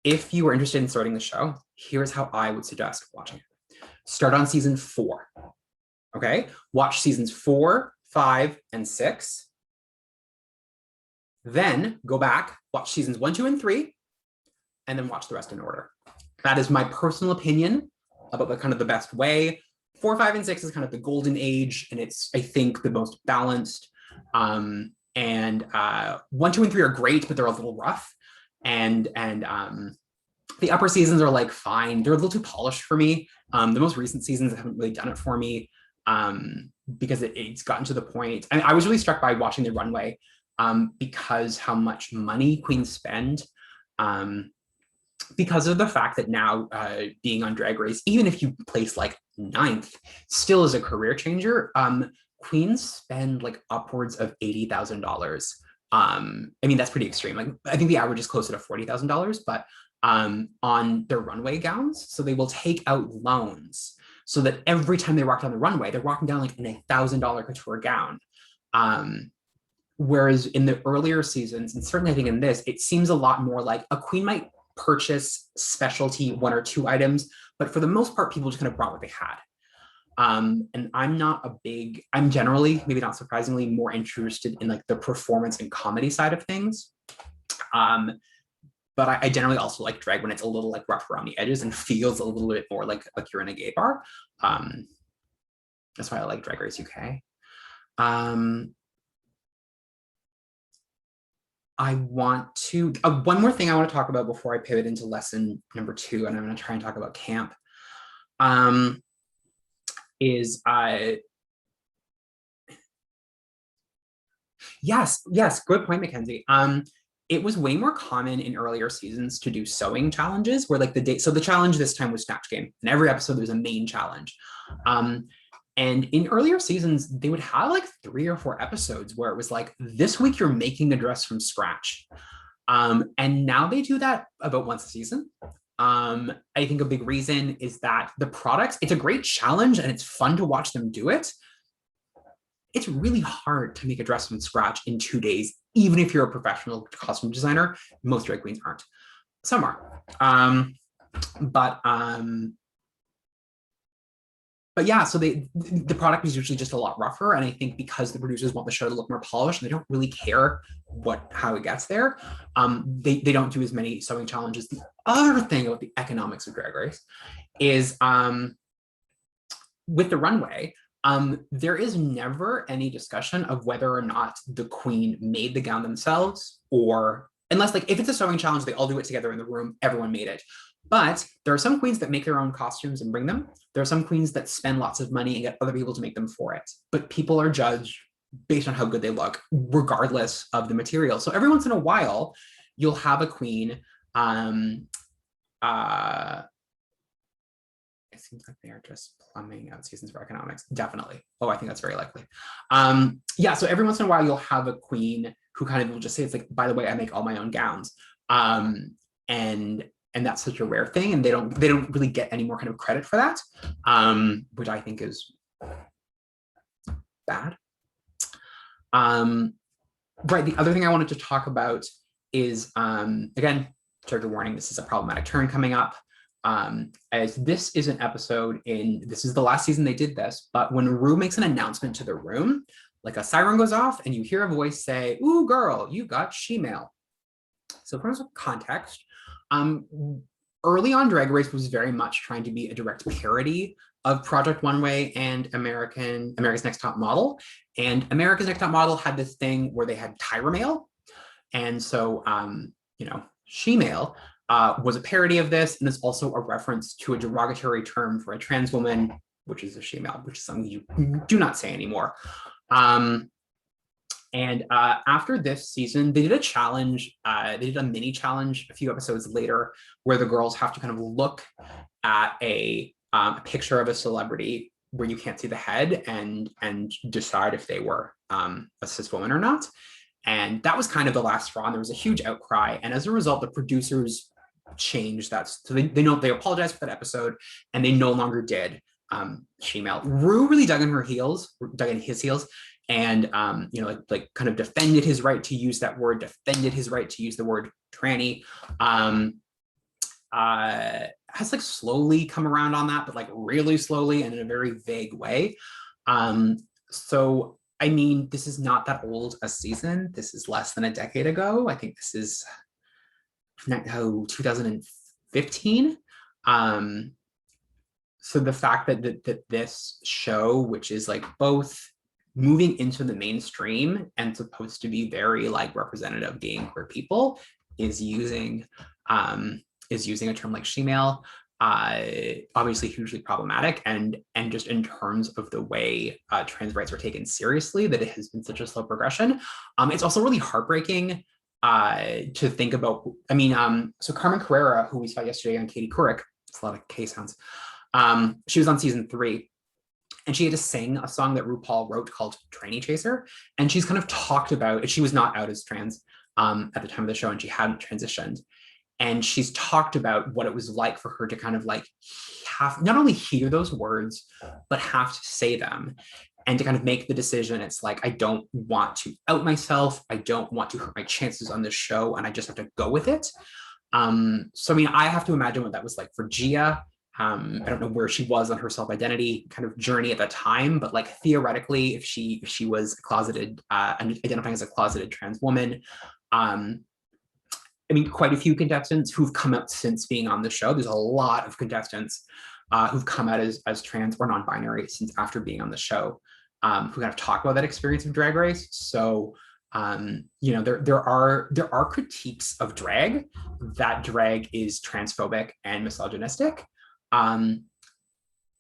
If you were interested in starting the show, here's how I would suggest watching it. Start on season 4. Okay, watch seasons 4, 5, and 6. Then go back, watch seasons 1, 2, and 3, and then watch the rest in order. That is my personal opinion about the kind of the best way. 4, 5, and 6 is kind of the golden age, and it's, I think, the most balanced. And 1, 2, and 3 are great, but they're a little rough. And the upper seasons are like fine. They're a little too polished for me. The most recent seasons haven't really done it for me. Because it's gotten to the point, and I was really struck by watching the runway because how much money queens spend, because of the fact that now being on Drag Race, even if you place like 9th, still is a career changer. Queens spend like upwards of $80,000. I mean, that's pretty extreme. Like I think the average is closer to $40,000, but on their runway gowns. So they will take out loans so that every time they walk down the runway, they're walking down like in $1,000 couture gown. Whereas in the earlier seasons, and certainly I think in this, it seems a lot more like a queen might purchase specialty 1 or 2 items, but for the most part, people just kind of brought what they had. And I'm generally, maybe not surprisingly, more interested in like the performance and comedy side of things. But I generally also like drag when it's a little like rough around the edges and feels a little bit more like you're in a gay bar. That's why I like Drag Race UK. I want to, one more thing I want to talk about before I pivot into lesson number 2, and I'm going to try and talk about camp, is yes, good point, Mackenzie. It was way more common in earlier seasons to do sewing challenges where like so the challenge this time was Snatch Game. In every episode, there's a main challenge. And in earlier seasons, they would have like 3 or 4 episodes where it was like, this week you're making a dress from scratch. And now they do that about once a season. I think a big reason is that the products, it's a great challenge and it's fun to watch them do it. It's really hard to make a dress from scratch in 2 days, even if you're a professional costume designer. Most drag queens aren't. Some are. But yeah, so the product is usually just a lot rougher, and I think because the producers want the show to look more polished, and they don't really care how it gets there. They don't do as many sewing challenges. The other thing about the economics of Drag Race is with the runway, there is never any discussion of whether or not the queen made the gown themselves, or unless like if it's a sewing challenge, they all do it together in the room, everyone made it. But there are some queens that make their own costumes and bring them. There are some queens that spend lots of money and get other people to make them for it. But people are judged based on how good they look, regardless of the material. So every once in a while, you'll have a queen. It seems like they are just plumbing out seasons for economics. Definitely. Oh, I think that's very likely. Yeah, so every once in a while, you'll have a queen who kind of will just say, it's like, by the way, I make all my own gowns. And and that's such a rare thing, and they don't really get any more kind of credit for that, which I think is bad. Right, the other thing I wanted to talk about is, again, trigger warning, this is a problematic turn coming up. As this is an episode this is the last season they did this, but when Rue makes an announcement to the room, like a siren goes off and you hear a voice say, "Ooh, girl, you got she-mail." So for some context, early on Drag Race was very much trying to be a direct parody of Project Runway and America's Next Top Model. And America's Next Top Model had this thing where they had Tyra mail. And so, she-mail was a parody of this, and it's also a reference to a derogatory term for a trans woman, which is a she-mail, which is something you do not say anymore. And after this season, they did a challenge. They did a mini challenge a few episodes later where the girls have to kind of look at a picture of a celebrity where you can't see the head and decide if they were a cis woman or not. And that was kind of the last straw, and there was a huge outcry. And as a result, the producers changed that. So they apologized for that episode, and they no longer did she-mail. Rue really dug in his heels, and kind of defended his right to use that word, defended his right to use the word tranny. Has like slowly come around on that, but like really slowly and in a very vague way. So I mean, this is not that old a season. This is less than a decade ago. I think this is 2015. So the fact that this show, which is like both moving into the mainstream and supposed to be very like representative of gay and queer people, is using a term like she-mail, obviously hugely problematic, and just in terms of the way trans rights are taken seriously, that it has been such a slow progression. It's also really heartbreaking to think about. I mean, so Carmen Carrera, who we saw yesterday on Katie Couric, it's a lot of K sounds. She was on season 3, and she had to sing a song that RuPaul wrote called Tranny Chaser. And she's kind of talked about, she was not out as trans at the time of the show, and she hadn't transitioned. And she's talked about what it was like for her to kind of like have not only hear those words, but have to say them, and to kind of make the decision. It's like, I don't want to out myself. I don't want to hurt my chances on this show, and I just have to go with it. So, I mean, I have to imagine what that was like for Gia. I don't know where she was on her self-identity kind of journey at the time, but like theoretically, if she was closeted, identifying as a closeted trans woman, I mean, quite a few contestants who've come out since being on the show. There's a lot of contestants who've come out as trans or non-binary since after being on the show, who kind of talk about that experience of Drag Race. So, there are critiques of drag, that drag is transphobic and misogynistic. And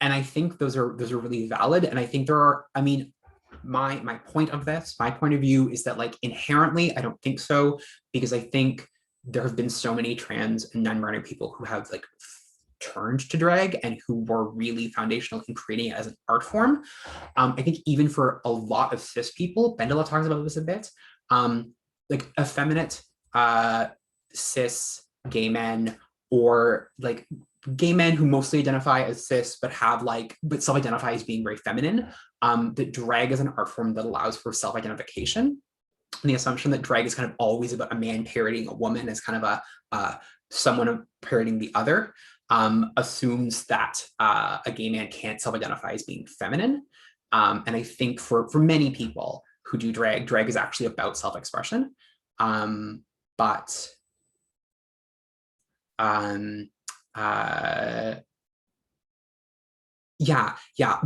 I think those are really valid. And I think there are, I mean, my point of view is that like inherently, I don't think so, because I think there have been so many trans and non-binary people who have like turned to drag and who were really foundational in creating it as an art form. I think even for a lot of cis people, Bendela talks about this a bit, like effeminate cis gay men, or like gay men who mostly identify as cis but self-identify as being very feminine, that drag is an art form that allows for self-identification. And the assumption that drag is kind of always about a man parodying a woman as kind of someone parodying the other, assumes that a gay man can't self-identify as being feminine. And I think for many people who do drag is actually about self-expression. But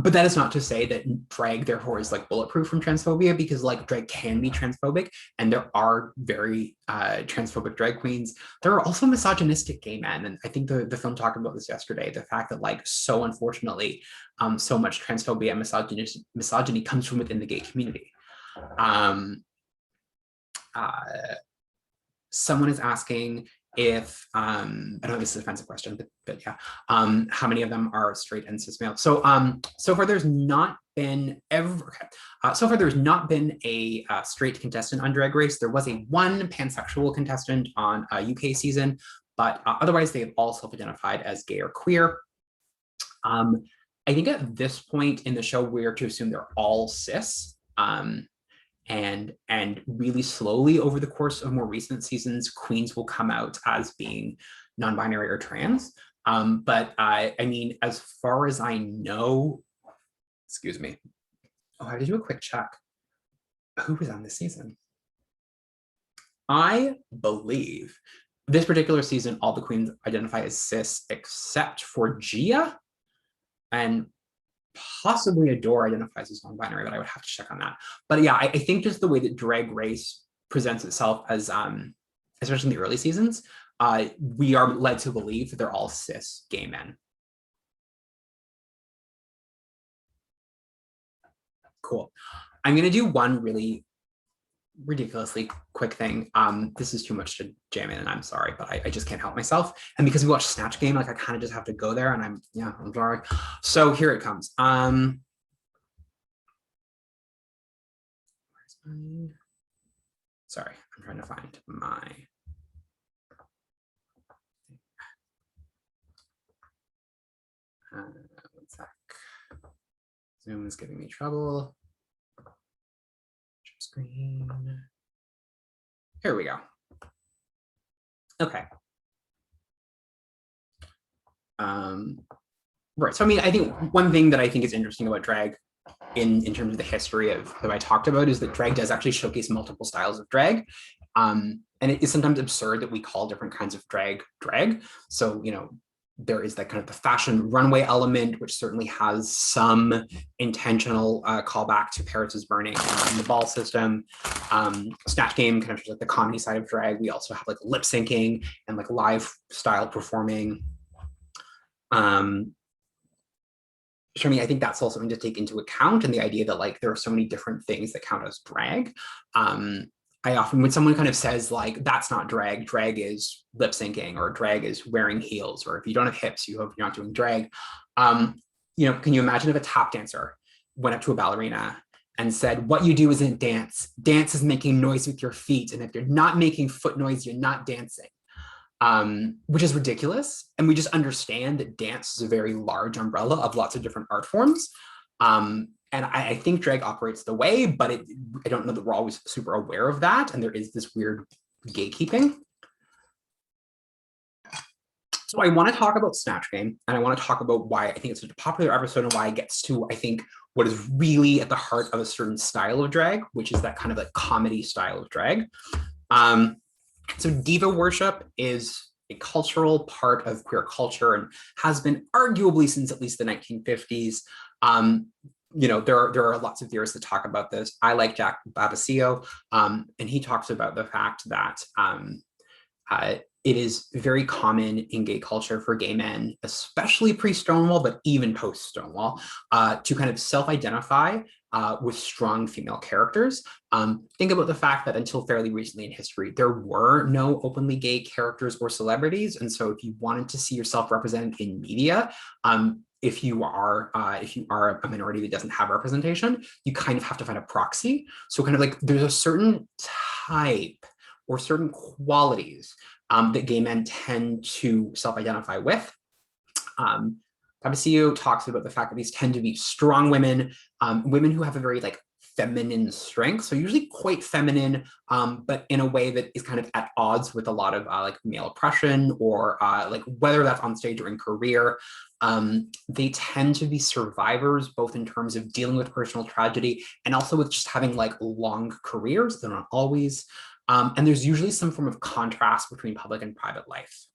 that is not to say that drag therefore is like bulletproof from transphobia, because like drag can be transphobic, and there are very transphobic drag queens. There are also misogynistic gay men, and I think the film talked about this yesterday, the fact that like so unfortunately so much transphobia and misogyny comes from within the gay community. Someone is asking if I don't know, this is an offensive question, but yeah, how many of them are straight and cis male? So so far there's not been so far there's not been a straight contestant on Drag Race. There was one pansexual contestant on a UK season, but otherwise they've all self-identified as gay or queer. I think at this point in the show, we're to assume they're all cis. And really slowly over the course of more recent seasons, queens will come out as being non-binary or trans. But I mean, as far as I know, excuse me. Oh, I have to do a quick check. Who was on this season? I believe this particular season, all the queens identify as cis except for Gia, and possibly Adore identifies as non-binary, but I would have to check on that. But yeah, I think just the way that Drag Race presents itself as, especially in the early seasons, we are led to believe that they're all cis gay men. Cool. I'm gonna do one really ridiculously quick thing. This is too much to jam in, and I'm sorry, but I just can't help myself. And because we watched Snatch Game, like I kind of just have to go there, and I'm sorry. So here it comes. Sorry, I'm trying to find my. One sec. Zoom is giving me trouble. Screen. Here we go. Okay. Right. So I mean, I think one thing that I think is interesting about drag in terms of the history of that I talked about is that drag does actually showcase multiple styles of drag. And it is sometimes absurd that we call different kinds of drag. So, you know, there is that kind of the fashion runway element, which certainly has some intentional callback to Paris is Burning and the ball system. Snatch Game kind of shows like the comedy side of drag. We also have like lip syncing and like live style performing. For me, I think that's also something to take into account, and the idea that like there are so many different things that count as drag. I often, when someone kind of says like, that's not drag, drag is lip syncing, or drag is wearing heels, or if you don't have hips, you hope you're not doing drag. You know, can you imagine if a tap dancer went up to a ballerina and said, what you do isn't dance. Dance is making noise with your feet. And if you're not making foot noise, you're not dancing. Which is ridiculous. And we just understand that dance is a very large umbrella of lots of different art forms. And I think drag operates the way, but I don't know that we're always super aware of that. And there is this weird gatekeeping. So I want to talk about Snatch Game, and I want to talk about why I think it's such a popular episode and why it gets to, I think, what is really at the heart of a certain style of drag, which is that kind of like comedy style of drag. So diva worship is a cultural part of queer culture and has been arguably since at least the 1950s. You know, there are lots of theorists that talk about this. I like Jack Babacio, and he talks about the fact that it is very common in gay culture for gay men, especially pre-Stonewall, but even post-Stonewall, to kind of self-identify with strong female characters. Think about the fact that until fairly recently in history, there were no openly gay characters or celebrities. And so if you wanted to see yourself represented in media, if you are a minority that doesn't have representation, you kind of have to find a proxy. So kind of like there's a certain type or certain qualities that gay men tend to self-identify with. Babacio talks about the fact that these tend to be strong women, women who have a very like feminine strength. So usually quite feminine, but in a way that is kind of at odds with a lot of like male oppression, or like whether that's on stage or in career. They tend to be survivors, both in terms of dealing with personal tragedy and also with just having like long careers. They're not always. And there's usually some form of contrast between public and private life.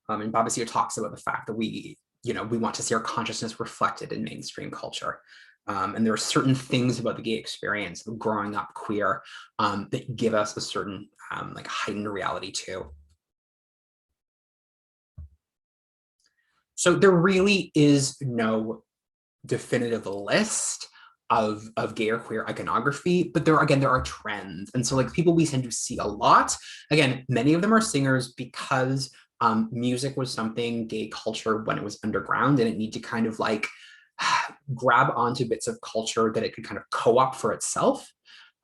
And Babacio talks about the fact that we want to see our consciousness reflected in mainstream culture. And there are certain things about the gay experience, growing up queer, that give us a certain like heightened reality too. So there really is no definitive list of gay or queer iconography, but there are trends. And so like people we tend to see a lot, again, many of them are singers because music was something gay culture when it was underground, and it needed to kind of like grab onto bits of culture that it could kind of co-opt for itself.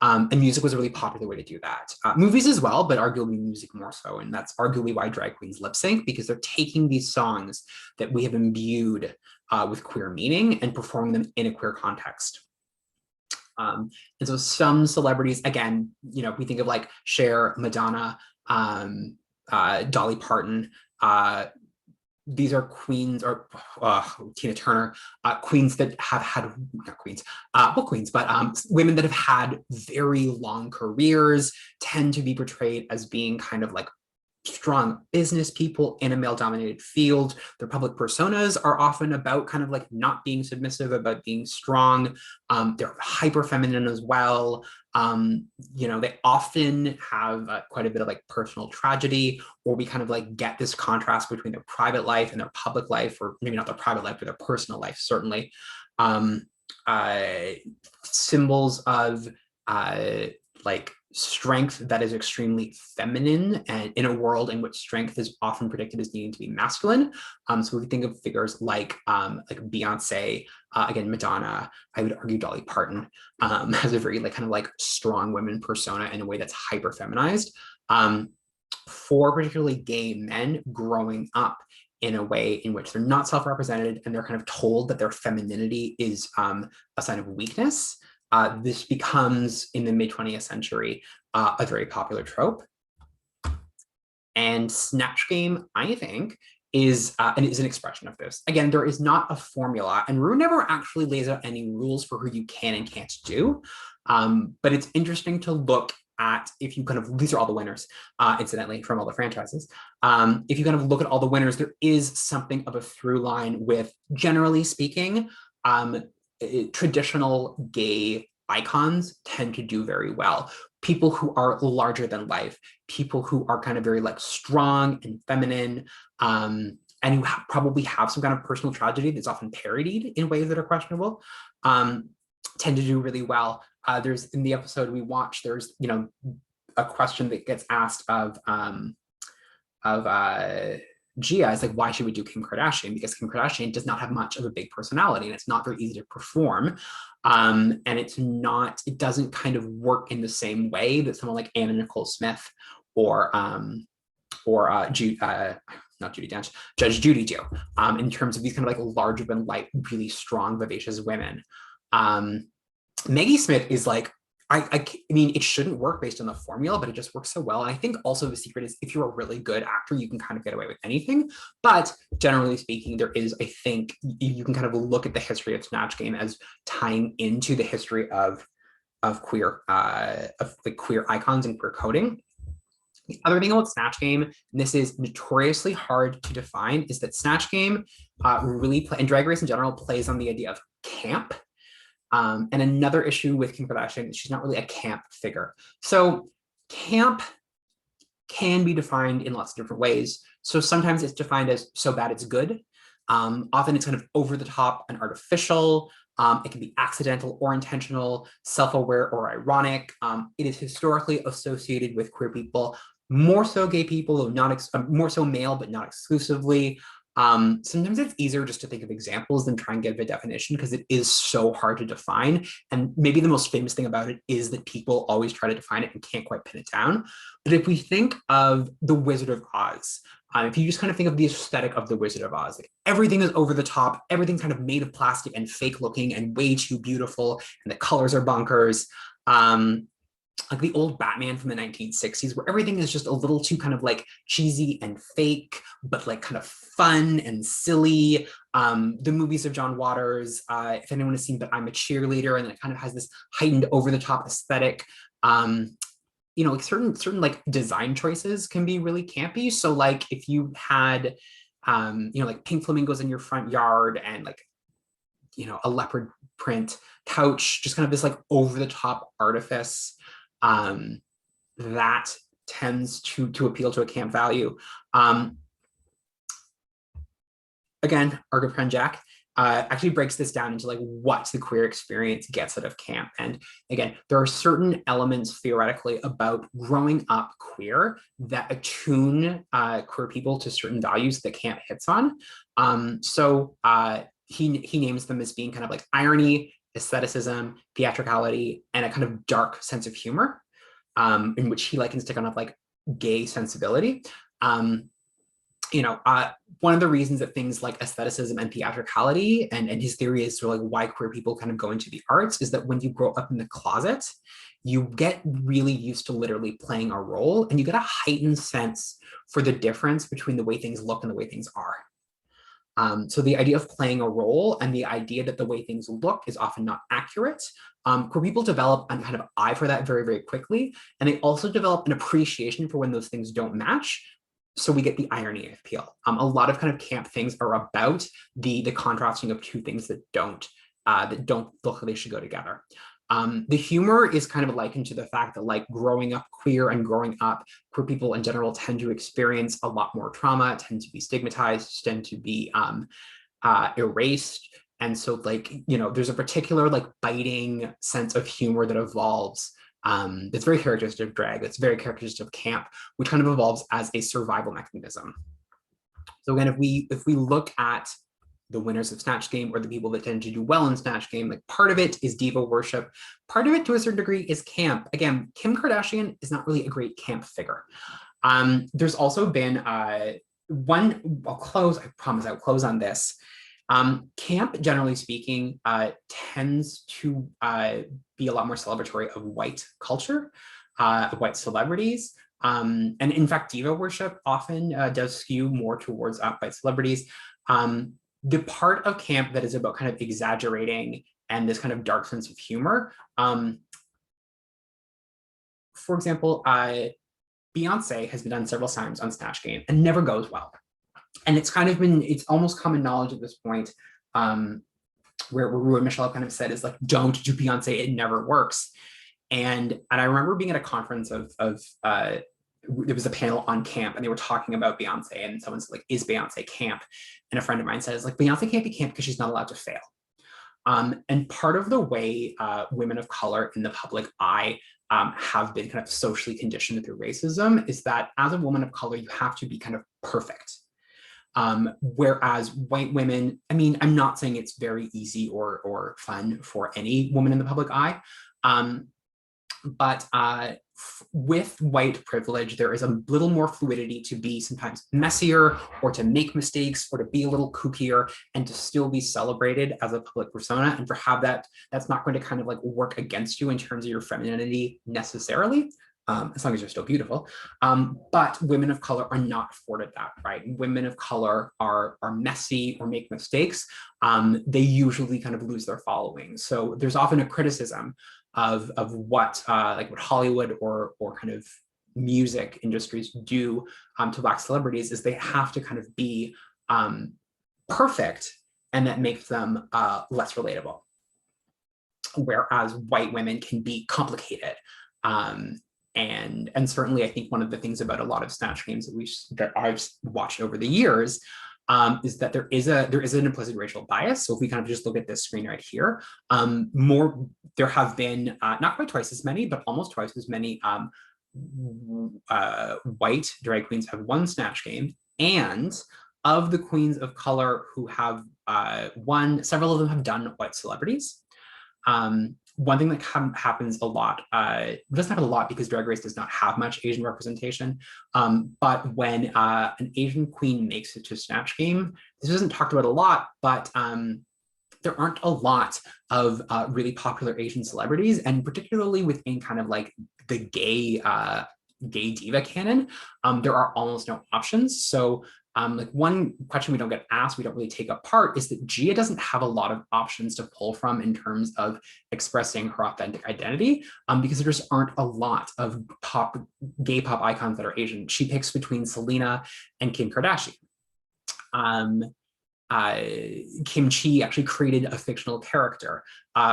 And music was a really popular way to do that. Movies as well, but arguably music more so. And that's arguably why drag queens lip sync, because they're taking these songs that we have imbued with queer meaning and performing them in a queer context. And so some celebrities, again, we think of like Cher, Madonna, Dolly Parton, these are queens, or Tina Turner, queens that have had, not queens, well, queens, but women that have had very long careers tend to be portrayed as being kind of like strong business people in a male-dominated field. Their public personas are often about kind of like not being submissive, about being strong. They're hyper feminine as well. They often have quite a bit of like personal tragedy, or we kind of like get this contrast between their private life and their public life, or maybe not their private life, but their personal life, certainly. Symbols of like strength that is extremely feminine, and in a world in which strength is often predicted as needing to be masculine. So we think of figures like Beyonce, again, Madonna, I would argue Dolly Parton has a very like kind of like strong women persona in a way that's hyper feminized. For particularly gay men growing up in a way in which they're not self-represented and they're kind of told that their femininity is a sign of weakness. This becomes, in the mid-20th century, a very popular trope. And Snatch Game, I think, is an expression of this. Again, there is not a formula, and Rue never actually lays out any rules for who you can and can't do. But it's interesting to look at, if you kind of, these are all the winners, incidentally, from all the franchises. If you kind of look at all the winners, there is something of a through line with, generally speaking, traditional gay icons tend to do very well. People who are larger than life, people who are kind of very like strong and feminine, and who probably have some kind of personal tragedy that's often parodied in ways that are questionable, tend to do really well. There's, in the episode we watched, there's a question that gets asked of Gia, is like, why should we do Kim Kardashian? Because Kim Kardashian does not have much of a big personality, and it's not very easy to perform. And it doesn't kind of work in the same way that someone like Anna Nicole Smith or not Judi Dench, Judge Judy do, in terms of these kind of like larger than life, really strong, vivacious women. Maggie Smith is like, I mean, it shouldn't work based on the formula, but it just works so well. And I think also the secret is, if you're a really good actor, you can kind of get away with anything. But generally speaking, there is, I think, you can kind of look at the history of Snatch Game as tying into the history of queer icons and queer coding. The other thing about Snatch Game, and this is notoriously hard to define, is that Snatch Game and Drag Race in general plays on the idea of camp. And another issue with Kim Kardashian is she's not really a camp figure. So camp can be defined in lots of different ways. So sometimes it's defined as so bad it's good. Often it's kind of over the top and artificial. It can be accidental or intentional, self-aware or ironic. It is historically associated with queer people, more so gay people, more so male, but not exclusively. Sometimes it's easier just to think of examples than try and give a definition, because it is so hard to define. And maybe the most famous thing about it is that people always try to define it and can't quite pin it down. But if we think of The Wizard of Oz, if you just kind of think of the aesthetic of The Wizard of Oz, like everything is over the top, everything kind of made of plastic and fake looking and way too beautiful, and the colors are bonkers. Like the old Batman from the 1960s, where everything is just a little too kind of like cheesy and fake, but like kind of fun and silly. The movies of John Waters, if anyone has seen But I'm a Cheerleader, and it kind of has this heightened over the top aesthetic. Like certain like design choices can be really campy. So like if you had, like pink flamingos in your front yard, and like, a leopard print couch, just kind of this like over the top artifice, that tends to appeal to a camp value. Again, our good friend Jack actually breaks this down into like what the queer experience gets out of camp. And again, there are certain elements theoretically about growing up queer that attune queer people to certain values that camp hits on. So he names them as being kind of like irony, aestheticism, theatricality, and a kind of dark sense of humor, in which he likens to kind of like gay sensibility. Um, one of the reasons that things like aestheticism and theatricality and his theory is sort of like why queer people kind of go into the arts is that when you grow up in the closet, you get really used to literally playing a role and you get a heightened sense for the difference between the way things look and the way things are. So the idea of playing a role and the idea that the way things look is often not accurate. Queer people develop a kind of eye for that very, very quickly. And they also develop an appreciation for when those things don't match. So we get the irony, I feel. A lot of kind of camp things are about the contrasting of two things that don't look like they should go together. The humor is kind of likened to the fact that like growing up queer and growing up, queer people in general tend to experience a lot more trauma, tend to be stigmatized, tend to be erased. And so like, there's a particular like biting sense of humor that evolves that's very characteristic of drag, that's very characteristic of camp, which kind of evolves as a survival mechanism. So again, if we look at the winners of Snatch Game or the people that tend to do well in Snatch Game, like part of it is diva worship. Part of it to a certain degree is camp. Again, Kim Kardashian is not really a great camp figure. There's also been I'll close, I promise I'll close on this. Camp, generally speaking, tends to be a lot more celebratory of white culture, of white celebrities. And in fact, diva worship often does skew more towards white celebrities. The part of camp that is about kind of exaggerating and this kind of dark sense of humor. For example, Beyonce has been done several times on Snatch Game and never goes well. And it's almost common knowledge at this point, where Rue and Michelle kind of said is like, don't do Beyonce, it never works. And I remember being at a conference there was a panel on camp and they were talking about Beyonce and someone said like, is Beyonce camp? And a friend of mine says like, Beyonce can't be camp because she's not allowed to fail. And part of the way women of color in the public eye have been kind of socially conditioned through racism is that as a woman of color, you have to be kind of perfect. Whereas white women, I mean, I'm not saying it's very easy or fun for any woman in the public eye, but with white privilege, there is a little more fluidity to be sometimes messier or to make mistakes or to be a little kookier and to still be celebrated as a public persona and for have that's not going to kind of like work against you in terms of your femininity necessarily. As long as you're still beautiful. But women of color are not afforded that, right? Women of color are messy or make mistakes. They usually kind of lose their following. So there's often a criticism of what what Hollywood or kind of music industries do to Black celebrities is they have to kind of be perfect, and that makes them less relatable. Whereas white women can be complicated. And certainly I think one of the things about a lot of Snatch Games that I've watched over the years is that there is an implicit racial bias. So if we kind of just look at this screen right here, there have been not quite twice as many, but almost twice as many white drag queens have won Snatch Game. And of the queens of color who have won, several of them have done white celebrities. One thing that happens a lot, it doesn't happen a lot because Drag Race does not have much Asian representation, but when an Asian queen makes it to Snatch Game, this isn't talked about a lot, but there aren't a lot of really popular Asian celebrities, and particularly within kind of like the gay diva canon, there are almost no options. So like one question we don't get asked, we don't really take apart, is that Gia doesn't have a lot of options to pull from in terms of expressing her authentic identity, because there just aren't a lot of gay pop icons that are Asian. She picks between Selena and Kim Kardashian. Kim Chi actually created a fictional character.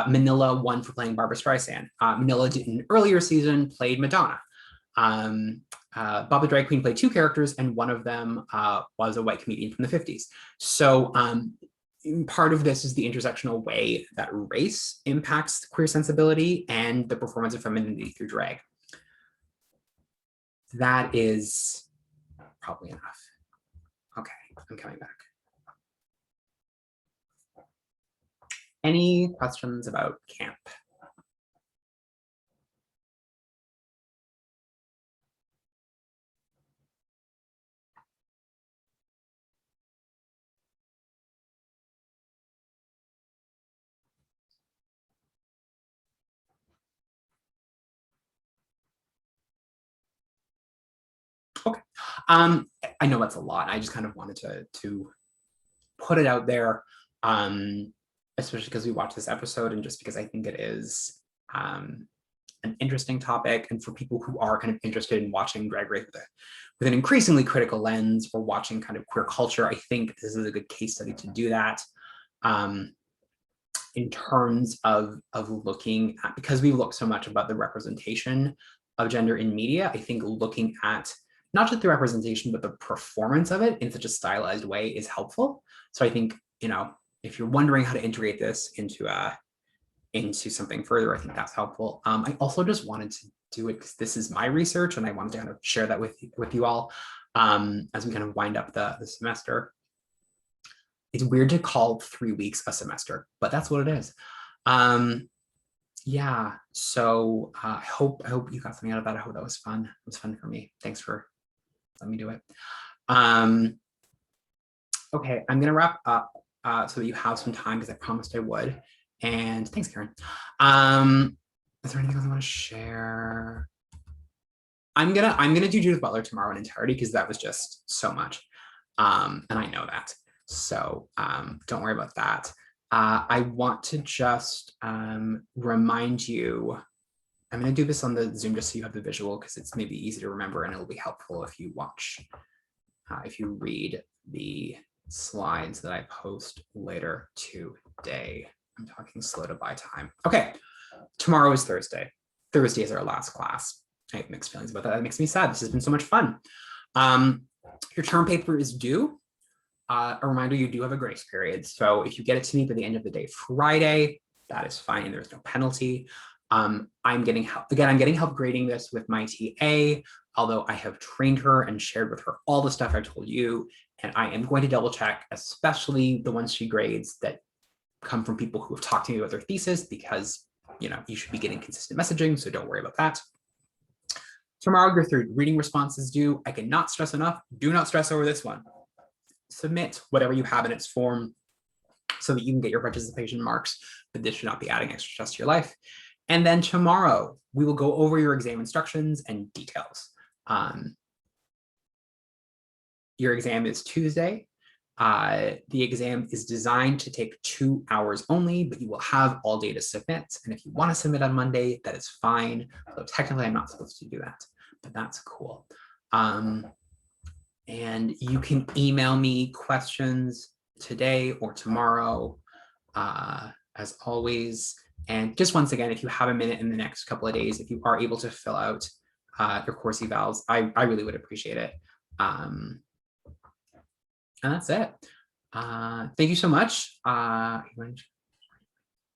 Manila won for playing Barbra Streisand. Manila in an earlier season played Madonna. Bob the Drag Queen played two characters, and one of them was a white comedian from the 50s. So part of this is the intersectional way that race impacts queer sensibility and the performance of femininity through drag. That is probably enough. Okay, I'm coming back. Any questions about camp? Okay. I know that's a lot. I just kind of wanted to put it out there, especially because we watched this episode and just because I think it is an interesting topic. And for people who are kind of interested in watching Drag Race with an increasingly critical lens or watching kind of queer culture, I think this is a good case study to do that. In terms of looking at, because we look so much about the representation of gender in media, I think looking at not just the representation, but the performance of it in such a stylized way is helpful. So I think, you know, if you're wondering how to integrate this into something further, I think that's helpful. I also just wanted to do it because this is my research and I wanted to kind of share that with you all as we kind of wind up the semester. It's weird to call 3 weeks a semester, but that's what it is. Yeah, so I hope you got something out of that. I hope that was fun. It was fun for me. Thanks for letting me do it. Okay, I'm gonna wrap up so that you have some time because I promised I would. And thanks, Karen. Is there anything else I want to share? I'm gonna do Judith Butler tomorrow in entirety because that was just so much. And I know that. So don't worry about that. I want to just remind you, I'm going to do this on the Zoom just so you have the visual because it's maybe easy to remember and it'll be helpful if you watch, if you read the slides that I post later today. I'm talking slow to buy time. Okay, tomorrow is Thursday. Thursday is our last class. I have mixed feelings about that. That makes me sad. This has been so much fun. Your term paper is due. A reminder, you do have a grace period. So if you get it to me by the end of the day Friday, that is fine. There's no penalty. I'm getting help. Again, I'm getting help grading this with my TA, although I have trained her and shared with her all the stuff I told you. And I am going to double check, especially the ones she grades that come from people who have talked to me about their thesis, because you know you should be getting consistent messaging. So don't worry about that. Tomorrow, your third reading response is due. I cannot stress enough. Do not stress over this one. Submit whatever you have in its form so that you can get your participation marks, but this should not be adding extra stress to your life. And then tomorrow, we will go over your exam instructions and details. Your exam is Tuesday. The exam is designed to take 2 hours only, but you will have all day to submit. And if you want to submit on Monday, that is fine. So technically, I'm not supposed to do that, but that's cool. And you can email me questions today or tomorrow, as always. And just once again, if you have a minute in the next couple of days, if you are able to fill out your course evals, I really would appreciate it. And that's it. Thank you so much.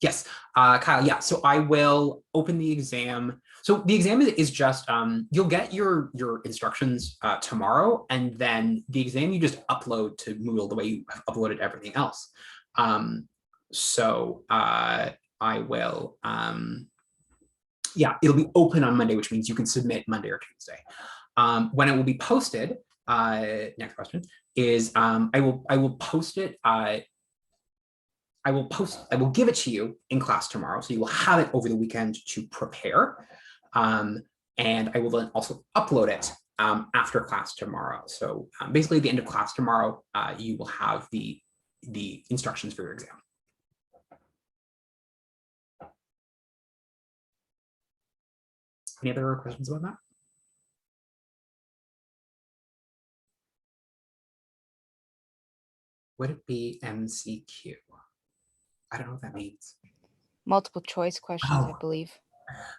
Yes, Kyle, yeah, so I will open the exam. So the exam is just, you'll get your instructions tomorrow, and then the exam you just upload to Moodle the way you uploaded everything else. So I will, yeah, it'll be open on Monday, which means you can submit Monday or Tuesday. When it will be posted, next question is, I will post it, I will give it to you in class tomorrow. So you will have it over the weekend to prepare. And I will then also upload it after class tomorrow. So basically at the end of class tomorrow, you will have the instructions for your exam. Any other questions about that? Would it be MCQ? I don't know what that means. Multiple choice questions, I believe.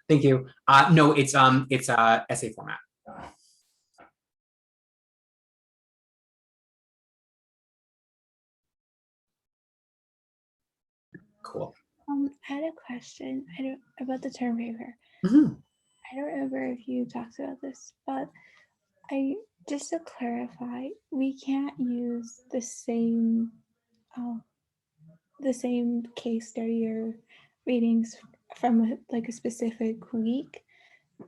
Thank you. No, it's essay format. Cool. I had a question about the term paper. Mm-hmm. I don't remember if you talked about this, but just to clarify, we can't use the same the same case study or readings from like a specific week,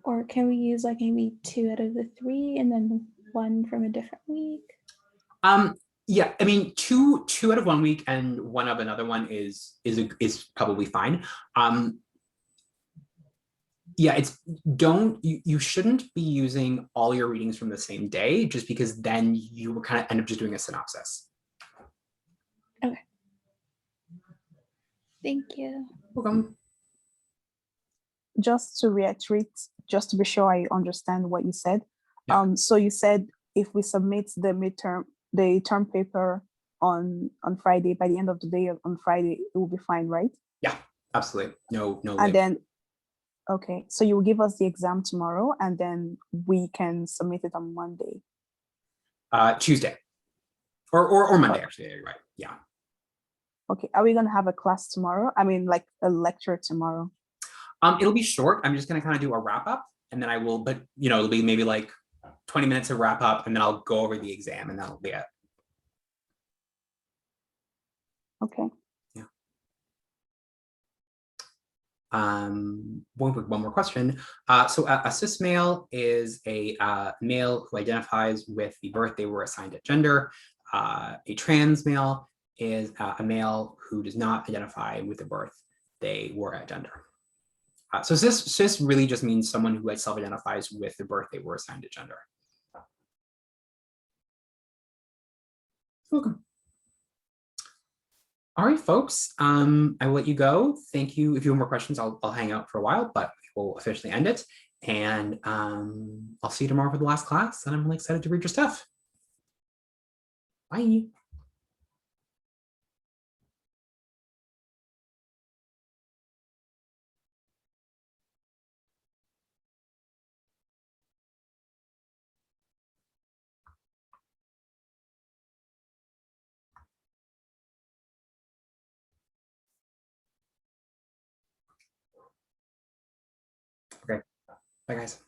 or can we use like maybe 2 out of the 3 and then 1 from a different week? Yeah, I mean, two out of 1 week and 1 of another one is probably fine. Yeah, it's you shouldn't be using all your readings from the same day, just because then you will kind of end up just doing a synopsis. Okay. Thank you. Welcome. Just to reiterate, just to be sure I understand what you said. Yeah. So you said if we submit the term paper on Friday, by the end of the day on Friday, it will be fine, right? Yeah, absolutely. No. And late. then, okay, so you will give us the exam tomorrow, and then we can submit it on Monday. Tuesday, or Monday. Actually, you're right. Yeah. Okay, are we gonna have a class tomorrow? I mean, like a lecture tomorrow? It'll be short. I'm just gonna kind of do a wrap up, and then I will. But it'll be maybe like 20 minutes of wrap up, and then I'll go over the exam, and that'll be it. Okay. Yeah. One more question. So a cis male is a male who identifies with the birth they were assigned at gender. A trans male is a male who does not identify with the birth they were at gender. So cis really just means someone who self-identifies with the birth they were assigned at gender. Welcome. All right, folks, I will let you go. Thank you. If you have more questions, I'll hang out for a while, but we'll officially end it. And I'll see you tomorrow for the last class. And I'm really excited to read your stuff. Bye. Okay. Bye, guys.